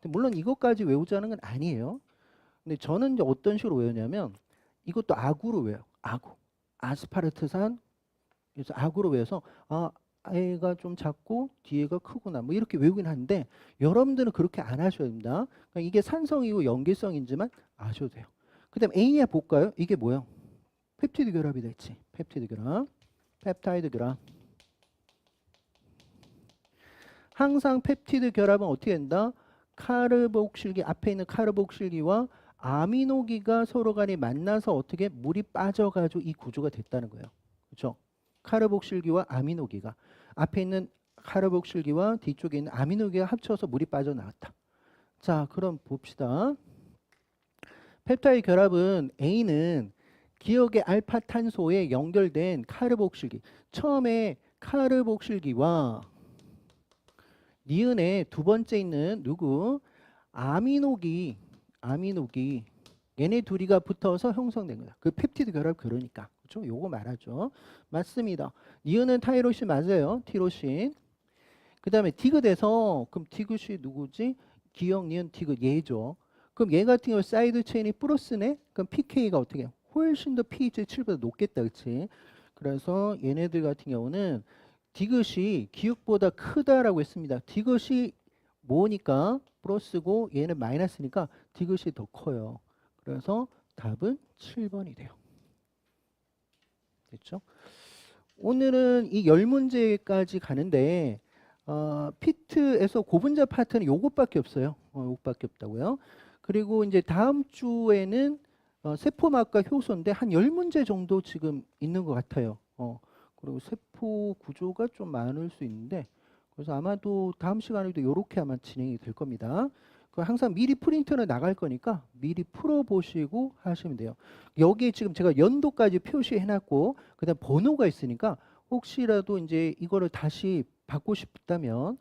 물론 이것까지 외우자는 건 아니에요. 근데 저는 이제 어떤 식으로 외우냐면 이것도 악으로 외워요. 악으로. 아스파르트산 그래서 악으로 외워서 A가 좀 작고 뒤에가 크구나 뭐 이렇게 외우긴 하는데 여러분들은 그렇게 안 하셔야 됩니다. 그러니까 이게 산성이고 염기성인지만 아셔도 돼요. 그 다음 A에 볼까요? 이게 뭐예요? 펩티드 결합이 됐지. 펩티드 결합. 펩타이드 결합. 항상 펩티드 결합은 어떻게 된다? 카르복실기 앞에 있는 카르복실기와 아미노기가 서로 간에 만나서 어떻게 물이 빠져가지고 이 구조가 됐다는 거예요. 그렇죠? 카르복실기와 아미노기가 앞에 있는 카르복실기와 뒤쪽에 있는 아미노기가 합쳐서 물이 빠져나왔다. 자, 그럼 봅시다. 펩타이드 결합은 A는 기억의 알파 탄소에 연결된 카르복실기. 처음에 카르복실기와 니은의 두 번째 있는 누구? 아미노기. 얘네 둘이가 붙어서 형성된 거야. 그 펩티드 결합 그러니까. 그렇죠? 요거 말하죠. 맞습니다. 니은은 타이로신 맞아요. 티로신. 그다음에 디귿에서 그럼 디귿이 누구지? 기억 니은 디귿 얘죠. 그럼 얘 같은 경우 사이드 체인이 플러스네. 그럼 pK가 어떻게 해요? 훨씬 더 pH 7보다 높겠다. 그렇지? 그래서 얘네들 같은 경우는 디귿이 기억보다 크다라고 했습니다. 디귿이 뭐니까 플러스고 얘는 마이너스니까 디귿이 더 커요. 그래서 답은 7번이 돼요. 됐죠? 오늘은 이 10문제까지 가는데 피트에서 고분자 파트는 요것밖에 없어요. 요것밖에 없다고요. 그리고 이제 다음 주에는 세포막과 효소인데 한 10문제 정도 지금 있는 것 같아요. 그리고 세포 구조가 좀 많을 수 있는데 그래서 아마도 다음 시간에도 이렇게 아마 진행이 될 겁니다. 그 항상 미리 프린트는 나갈 거니까 미리 풀어보시고 하시면 돼요. 여기에 지금 제가 연도까지 표시해놨고 그다음 번호가 있으니까 혹시라도 이제 이거를 다시 받고 싶다면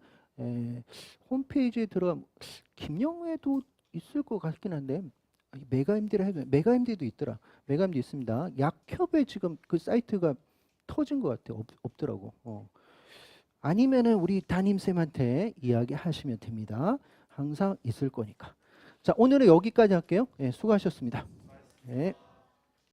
홈페이지에 들어가 김영애도 있을 것 같긴 한데 메가MD라 해도 메가MD도 있더라. 메가MD 있습니다. 약협에 지금 그 사이트가 터진 것 같아요. 없더라고. 아니면은 우리 담임쌤한테 이야기하시면 됩니다. 항상 있을 거니까. 자, 오늘은 여기까지 할게요. 수고하셨습니다. 네.